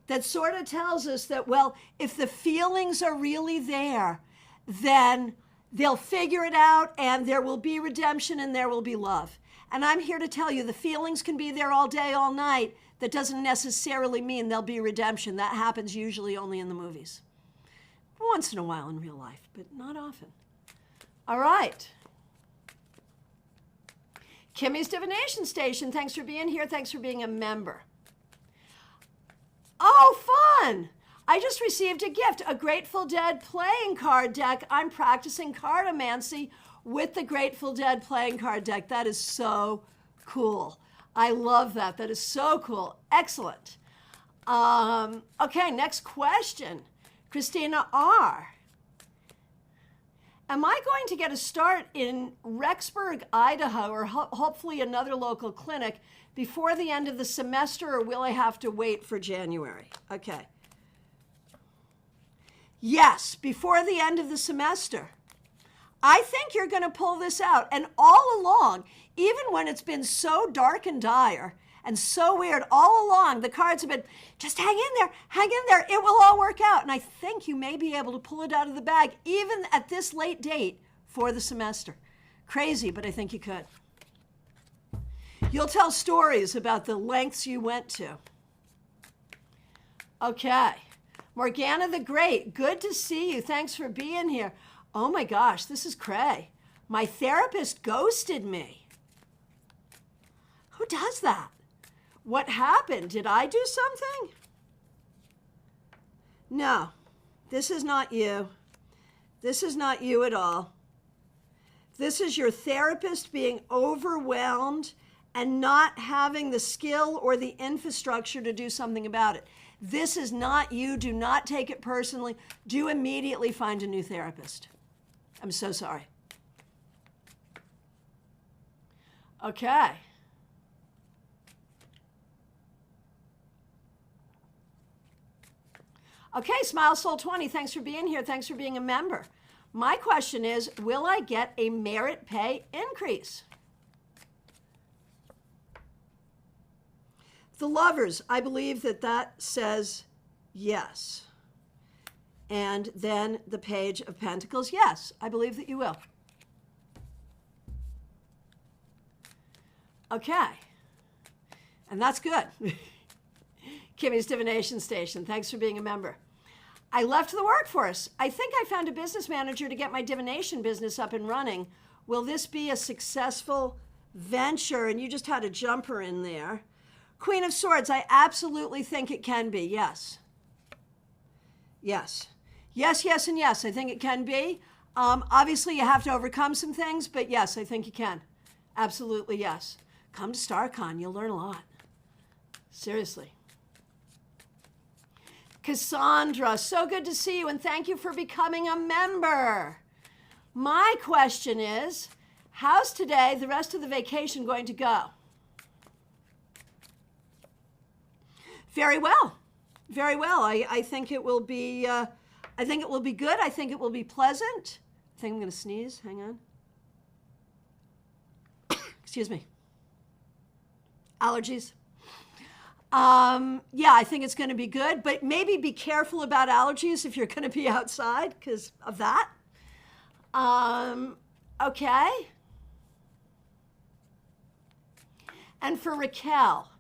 that sort of tells us that, well, if the feelings are really there, then they'll figure it out and there will be redemption and there will be love. And I'm here to tell you the feelings can be there all day, all night. That doesn't necessarily mean there'll be redemption. That happens usually only in the movies. Once in a while in real life, but not often. All right. Kimmy's Divination Station, thanks for being here. Thanks for being a member. Oh, fun! I just received a gift, a Grateful Dead playing card deck. I'm practicing cartomancy with the Grateful Dead playing card deck. That is so cool. I love that. That is so cool. Excellent. Okay, next question. Christina R. Am I going to get a start in Rexburg, Idaho, or hopefully another local clinic before the end of the semester, or will I have to wait for January? Okay. Yes, before the end of the semester. I think you're going to pull this out. And all along, even when it's been so dark and dire and so weird, all along, the cards have been, just hang in there, it will all work out. And I think you may be able to pull it out of the bag, even at this late date for the semester. Crazy, but I think you could. You'll tell stories about the lengths you went to. Okay. Morgana the Great, good to see you. Thanks for being here. Oh my gosh, this is cray. My therapist ghosted me. Who does that? What happened? Did I do something? No, this is not you. This is not you at all. This is your therapist being overwhelmed and not having the skill or the infrastructure to do something about it. This is not you. Do not take it personally. Do immediately find a new therapist. I'm so sorry. Okay. Okay, Smile Soul 20, thanks for being here. Thanks for being a member. My question is, will I get a merit pay increase? The Lovers, I believe that says yes. And then the Page of Pentacles, yes, I believe that you will. Okay. And that's good. Kimmy's Divination Station, thanks for being a member. I left the workforce. I think I found a business manager to get my divination business up and running. Will this be a successful venture? And you just had a jumper in there. Queen of Swords, I absolutely think it can be, yes. Yes. Yes, yes, and yes, I think it can be. Obviously, you have to overcome some things, but yes, I think you can. Absolutely, yes. Come to StaarCon, you'll learn a lot. Seriously. Cassandra, so good to see you, and thank you for becoming a member. My question is, how's today, the rest of the vacation, going to go? Very well. Very well. I think it will be I think it will be good. I think it will be pleasant. I think I'm going to sneeze. Hang on. Excuse me. Allergies. Yeah, I think it's going to be good, but maybe be careful about allergies if you're going to be outside because of that. Okay. And for Raquel,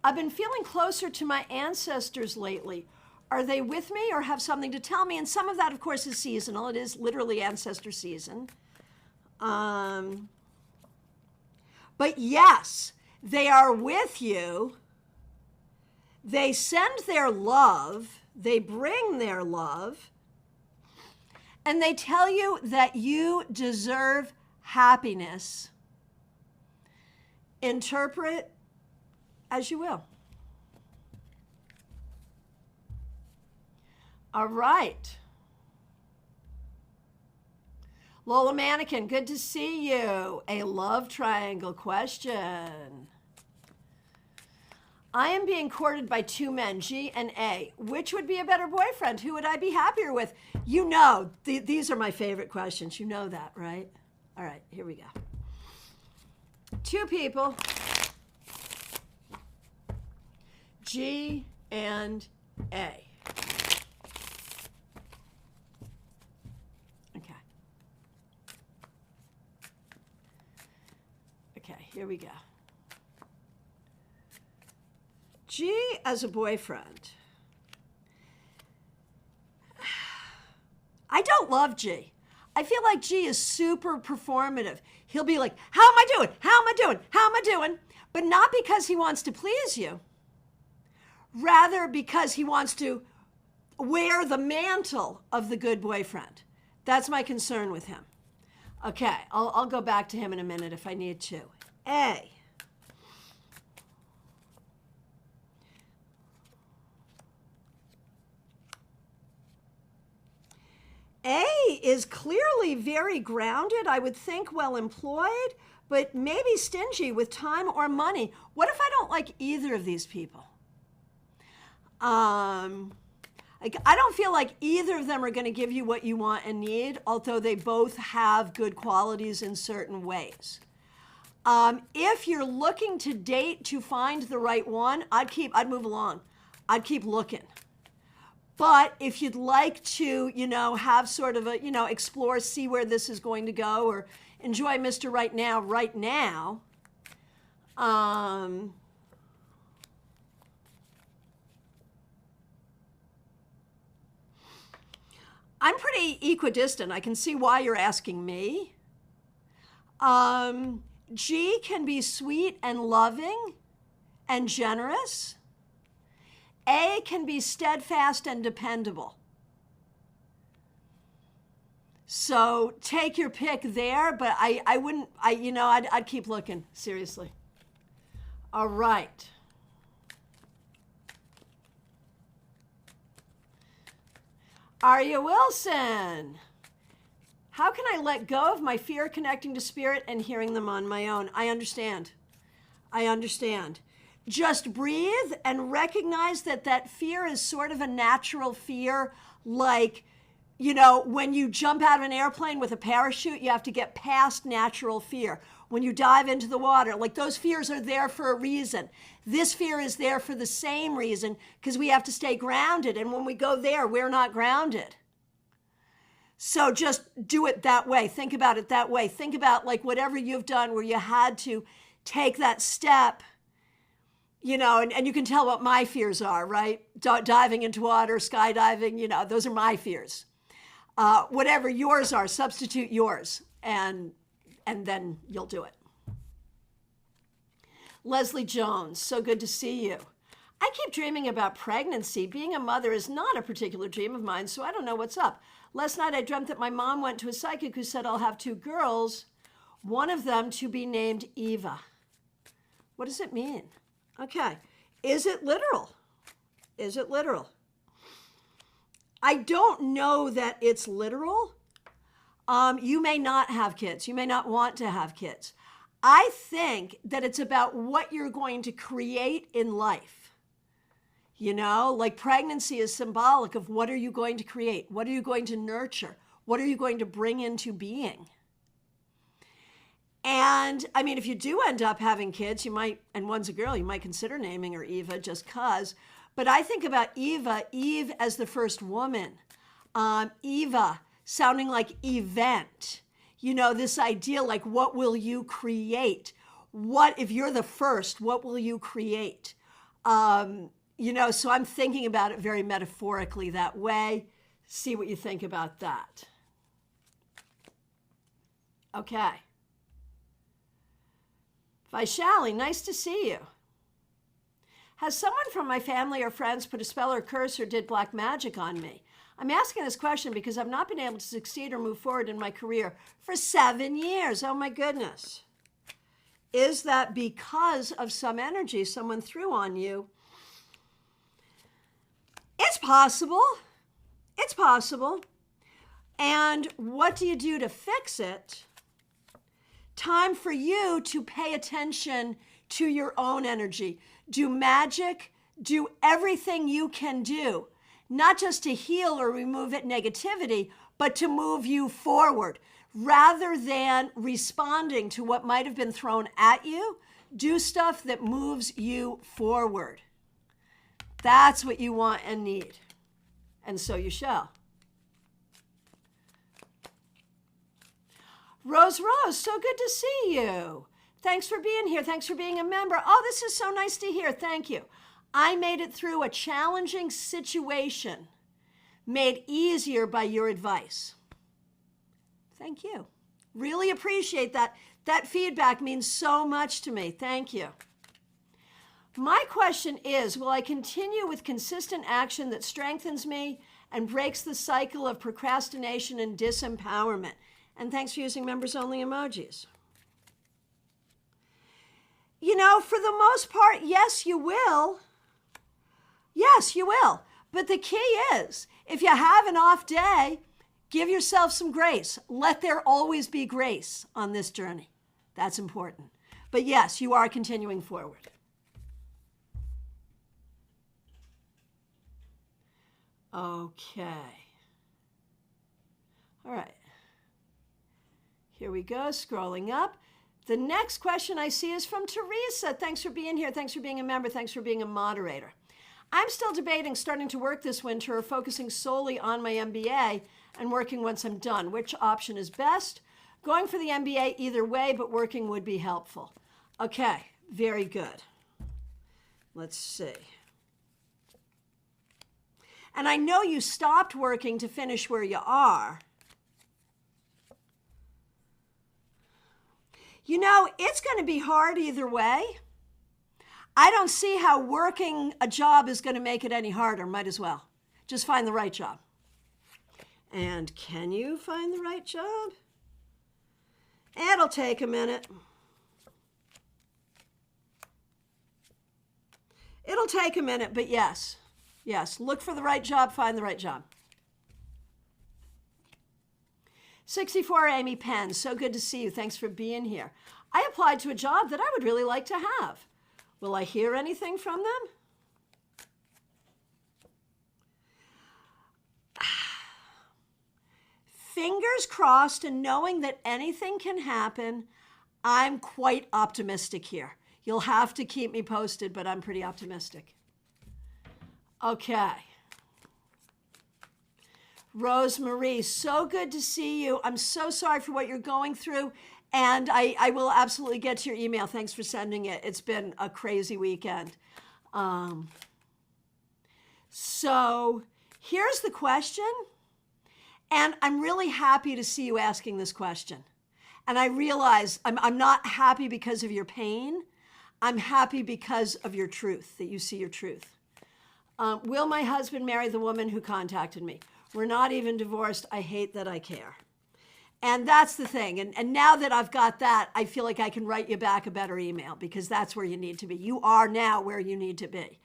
I've been feeling closer to my ancestors lately. Are they with me or have something to tell me? And some of that, of course, is seasonal. It is literally ancestor season. But yes, they are with you. They send their love. They bring their love. And they tell you that you deserve happiness. Interpret as you will. All right. Lola Mannequin, good to see you. A love triangle question. I am being courted by two men, G and A. Which would be a better boyfriend? Who would I be happier with? You know, these are my favorite questions. You know that, right? All right, here we go. Two people, G and A. Okay, here we go. G as a boyfriend. I don't love G. I feel like G is super performative. He'll be like, how am I doing? How am I doing? How am I doing? But not because he wants to please you. Rather because he wants to wear the mantle of the good boyfriend. That's my concern with him. Okay, I'll go back to him in a minute if I need to. A. A is clearly very grounded, I would think well employed, but maybe stingy with time or money. What if I don't like either of these people? I don't feel like either of them are going to give you what you want and need, although they both have good qualities in certain ways. If you're looking to date to find the right one, I'd move along. I'd keep looking. But if you'd like to, have sort of a, explore, see where this is going to go, or enjoy Mr. Right Now, I'm pretty equidistant. I can see why you're asking me. G can be sweet and loving and generous. A can be steadfast and dependable. So take your pick there, but I'd keep looking, seriously. All right. Arya Wilson. How can I let go of my fear connecting to spirit and hearing them on my own? I understand. Just breathe and recognize that fear is sort of a natural fear. Like, when you jump out of an airplane with a parachute, you have to get past natural fear. When you dive into the water, like those fears are there for a reason. This fear is there for the same reason, because we have to stay grounded. And when we go there, we're not grounded. So just do it that way. Think about it that way. Think about like whatever you've done where you had to take that step, and you can tell what my fears are, right? Diving into water, skydiving, those are my fears. Whatever yours are, substitute yours, and then you'll do it. Leslie Jones, so good to see you. I keep dreaming about pregnancy. Being a mother is not a particular dream of mine, so I don't know what's up. Last night I dreamt that my mom went to a psychic who said I'll have two girls, one of them to be named Eva. What does it mean? Okay. Is it literal? I don't know that it's literal. You may not have kids. You may not want to have kids. I think that it's about what you're going to create in life. Like pregnancy is symbolic of what are you going to create? What are you going to nurture? What are you going to bring into being? And I mean, if you do end up having kids, you might, and one's a girl, you might consider naming her Eva just cause. But I think about Eve as the first woman. Eva sounding like event. This idea like, what will you create? What, if you're the first, what will you create? So I'm thinking about it very metaphorically that way. See what you think about that. Okay. Vaishali, nice to see you. Has someone from my family or friends put a spell or curse or did black magic on me? I'm asking this question because I've not been able to succeed or move forward in my career for 7 years. Oh my goodness. Is that because of some energy someone threw on you? It's possible. It's possible. And what do you do to fix it? Time for you to pay attention to your own energy. Do magic, do everything you can do, not just to heal or remove it negativity, but to move you forward. Rather than responding to what might have been thrown at you, do stuff that moves you forward. That's what you want and need. And so you shall. Rose, so good to see you. Thanks for being here. Thanks for being a member. Oh, this is so nice to hear. Thank you. I made it through a challenging situation, made easier by your advice. Thank you. Really appreciate that. That feedback means so much to me. Thank you. My question is, will I continue with consistent action that strengthens me and breaks the cycle of procrastination and disempowerment? And thanks for using members-only emojis. You know, for the most part, yes, you will. Yes, you will. But the key is, if you have an off day, give yourself some grace. Let there always be grace on this journey. That's important. But yes, you are continuing forward. Okay. All right. Here we go, scrolling up. The next question I see is from Teresa. Thanks for being here. Thanks for being a member. Thanks for being a moderator. I'm still debating starting to work this winter or focusing solely on my MBA and working once I'm done. Which option is best? Going for the MBA either way, but working would be helpful. Okay, very good. Let's see. And I know you stopped working to finish where you are. You know, it's going to be hard either way. I don't see how working a job is going to make it any harder. Might as well. Just find the right job. And can you find the right job? It'll take a minute. It'll take a minute, but yes. Yes, look for the right job, find the right job. 64 Amy Penn, so good to see you. Thanks for being here. I applied to a job that I would really like to have. Will I hear anything from them? Fingers crossed, and knowing that anything can happen, I'm quite optimistic here. You'll have to keep me posted, but I'm pretty optimistic. Okay. Rosemarie, so good to see you. I'm so sorry for what you're going through, and I will absolutely get to your email. Thanks for sending it. It's been a crazy weekend. So here's the question, and I'm really happy to see you asking this question. And I realize I'm not happy because of your pain. I'm happy because of your truth, that you see your truth. Will my husband marry the woman who contacted me? We're not even divorced. I hate that I care. And that's the thing. And now that I've got that, I feel like I can write you back a better email because that's where you need to be. You are now where you need to be.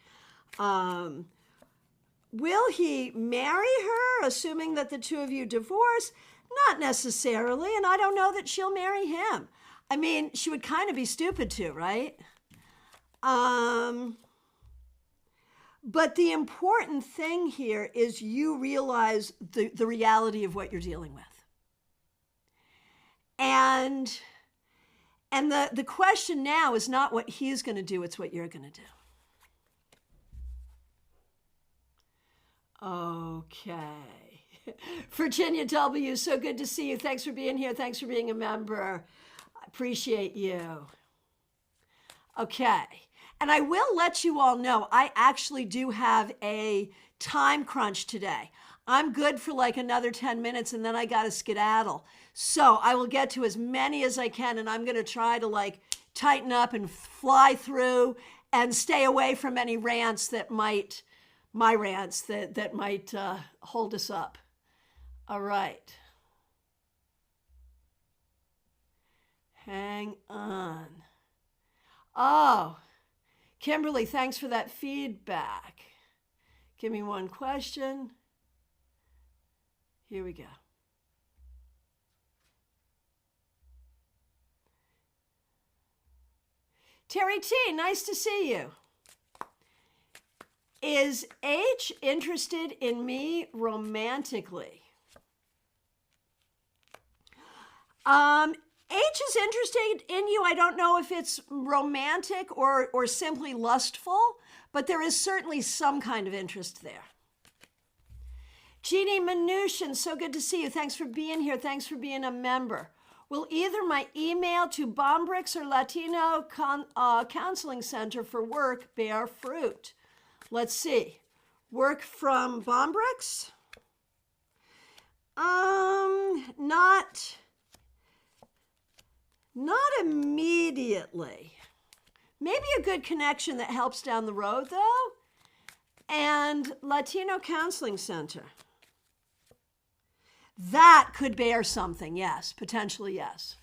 Will he marry her, assuming that the two of you divorce? Not necessarily, and I don't know that she'll marry him. I mean, she would kind of be stupid too, right? But the important thing here is you realize the reality of what you're dealing with. And the question now is not what he's going to do, it's what you're going to do. Okay. Virginia W., so good to see you. Thanks for being here. Thanks for being a member. I appreciate you. Okay. And I will let you all know, I actually do have a time crunch today. I'm good for like another 10 minutes and then I got to skedaddle. So I will get to as many as I can, and I'm going to try to like tighten up and fly through and stay away from any rants that might, my rants that might hold us up. All right. Hang on. Oh, Kimberly, thanks for that feedback. Give me one question. Here we go. Terry T, nice to see you. Is H interested in me romantically? H is interested in you. I don't know if it's romantic or simply lustful, but there is certainly some kind of interest there. Jeannie Mnuchin, so good to see you. Thanks for being here. Thanks for being a member. Will either my email to Bombrix or Latino Counseling Center for Work bear fruit? Let's see. Work from Bombrix? Not immediately. Maybe a good connection that helps down the road, though. And Latino Counseling Center. That could bear something, yes. Potentially, yes.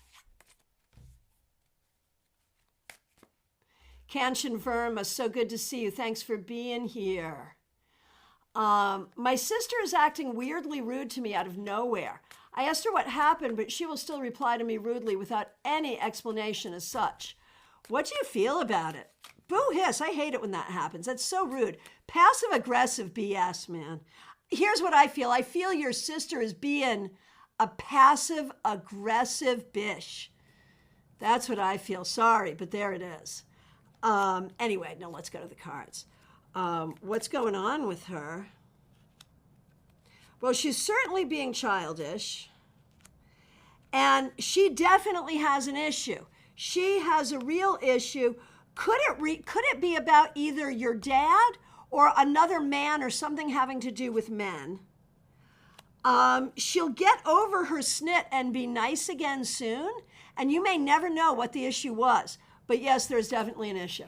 Kanchan Verma, so good to see you. Thanks for being here. My sister is acting weirdly rude to me out of nowhere. I asked her what happened, but she will still reply to me rudely without any explanation as such. What do you feel about it? Boo hiss, I hate it when that happens. That's so rude. Passive-aggressive BS, man. Here's what I feel. I feel your sister is being a passive-aggressive bitch. That's what I feel. Sorry, but there it is. Anyway, no, let's go to the cards. What's going on with her? Well, she's certainly being childish, and she definitely has an issue. She has a real issue. Could it be about either your dad or another man or something having to do with men? She'll get over her snit and be nice again soon, and you may never know what the issue was. But yes, there's definitely an issue.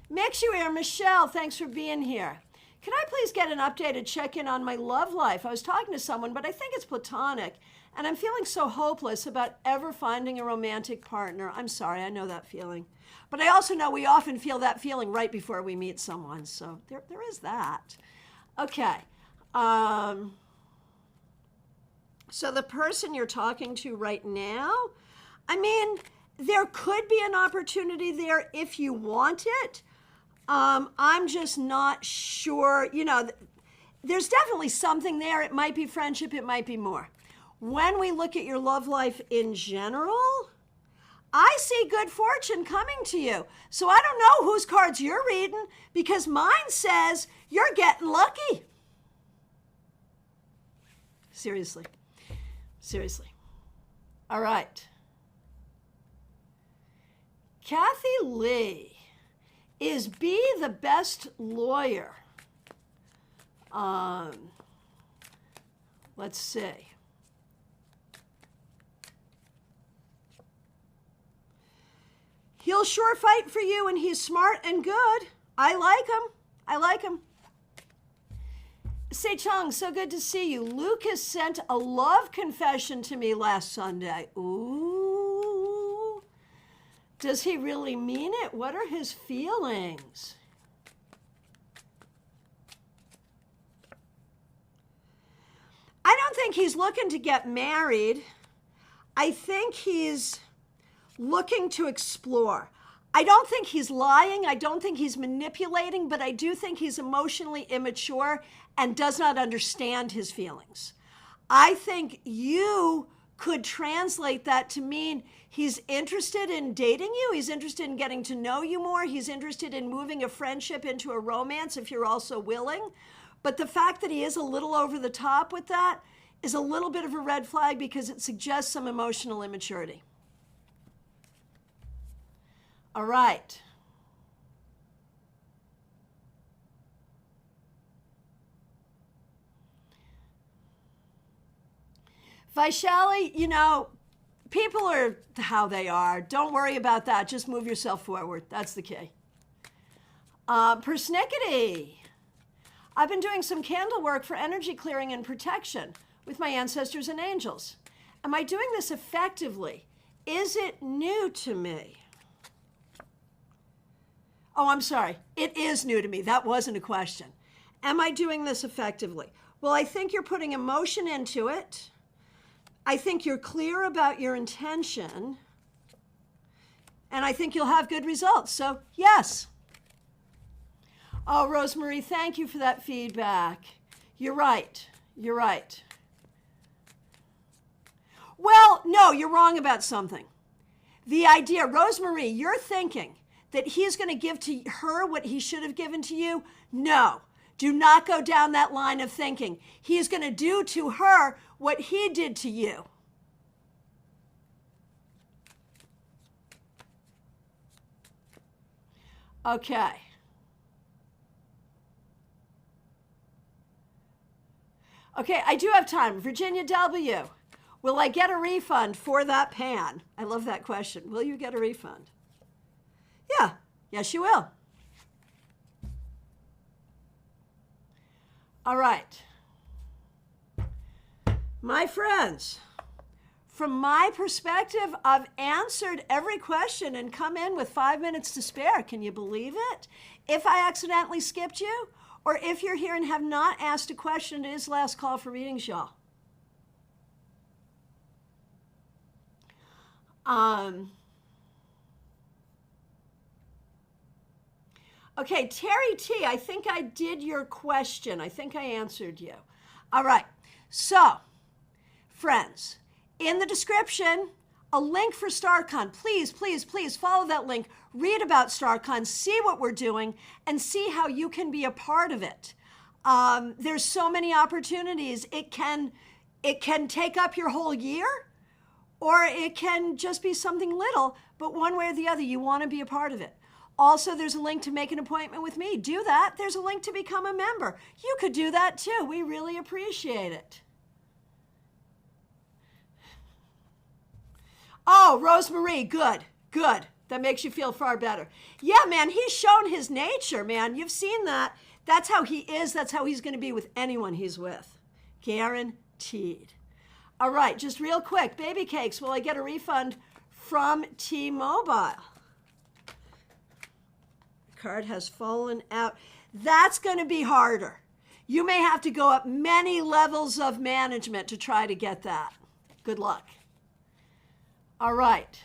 Mix you here, Michelle, thanks for being here. Can I please get an updated check-in on my love life? I was talking to someone, but I think it's platonic, and I'm feeling so hopeless about ever finding a romantic partner. I'm sorry, I know that feeling. But I also know we often feel that feeling right before we meet someone, so there is that. Okay. So the person you're talking to right now, I mean, there could be an opportunity there if you want it. I'm just not sure. You know, there's definitely something there. It might be friendship. It might be more. When we look at your love life in general, I see good fortune coming to you. So I don't know whose cards you're reading because mine says you're getting lucky. Seriously. Seriously. All right. Kathy Lee, is B the best lawyer? Let's see. He'll sure fight for you, and he's smart and good. I like him. I like him. Say Chung, so good to see you. Lucas sent a love confession to me last Sunday. Ooh. Does he really mean it? What are his feelings? I don't think he's looking to get married. I think he's looking to explore. I don't think he's lying. I don't think he's manipulating, but I do think he's emotionally immature and does not understand his feelings. I think you could translate that to mean he's interested in dating you. He's interested in getting to know you more. He's interested in moving a friendship into a romance if you're also willing. But the fact that he is a little over the top with that is a little bit of a red flag because it suggests some emotional immaturity. All right. Vaishali, you know, people are how they are. Don't worry about that. Just move yourself forward. That's the key. Persnickety. I've been doing some candle work for energy clearing and protection with my ancestors and angels. Am I doing this effectively? Is it new to me? Oh, I'm sorry. It is new to me. That wasn't a question. Am I doing this effectively? Well, I think you're putting emotion into it. I think you're clear about your intention. And I think you'll have good results. So, yes. Oh, Rosemarie, thank you for that feedback. You're right. You're right. Well, no, you're wrong about something. The idea, Rosemarie, you're thinking that he's going to give to her what he should have given to you. No, do not go down that line of thinking. He's going to do to her what he did to you. Okay. Okay, I do have time. Virginia W. Will I get a refund for that pan? I love that question. Will you get a refund? Yeah, yes, you will. All right. My friends, from my perspective, I've answered every question and come in with 5 minutes to spare. Can you believe it? If I accidentally skipped you, or if you're here and have not asked a question, it is last call for readings, y'all. Okay, Terry T, I think I did your question. I think I answered you. All right, so, friends, in the description, a link for StaarCon. Please, please, please follow that link. Read about StaarCon, see what we're doing, and see how you can be a part of it. There's so many opportunities. It can take up your whole year, or it can just be something little, but one way or the other, you want to be a part of it. Also, there's a link to make an appointment with me. Do that. There's a link to become a member. You could do that too. We really appreciate it. Oh, Rosemarie, good, good. That makes you feel far better. Yeah, man, he's shown his nature, man. You've seen that. That's how he is. That's how he's going to be with anyone he's with. Guaranteed. All right, just real quick, baby cakes, will I get a refund from T-Mobile? Card has fallen out. That's going to be harder. You may have to go up many levels of management to try to get that. Good luck. All right.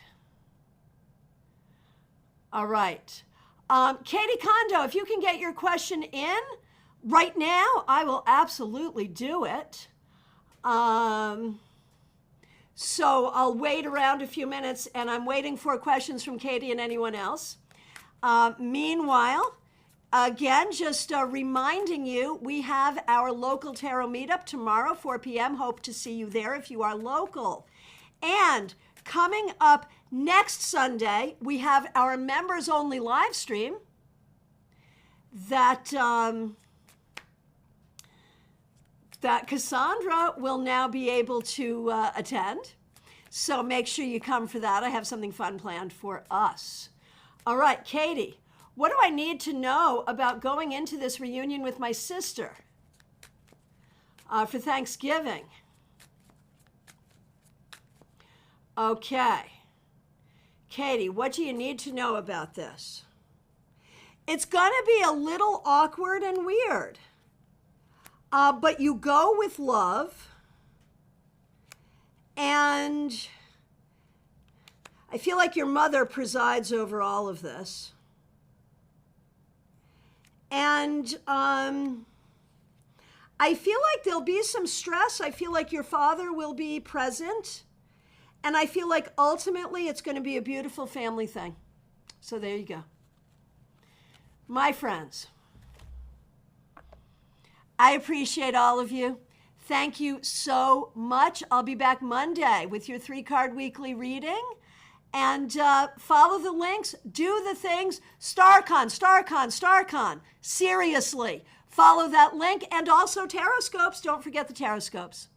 All right. Katie Kondo, if you can get your question in right now, I will absolutely do it. So I'll wait around a few minutes, and I'm waiting for questions from Katie and anyone else. Meanwhile, again, just reminding you, we have our local tarot meetup tomorrow, 4 p.m. Hope to see you there if you are local. And coming up next Sunday, we have our members-only live stream that Cassandra will now be able to attend. So make sure you come for that. I have something fun planned for us. All right, Katie, what do I need to know about going into this reunion with my sister for Thanksgiving? Okay. Katie, what do you need to know about this? It's going to be a little awkward and weird. But you go with love, and I feel like your mother presides over all of this. And I feel like there'll be some stress. I feel like your father will be present. And I feel like ultimately it's going to be a beautiful family thing. So there you go. My friends, I appreciate all of you. Thank you so much. I'll be back Monday with your 3-card weekly reading. And follow the links, do the things. StaarCon, StaarCon, StaarCon. Seriously, follow that link. And also Taroscopes. Don't forget the Taroscopes.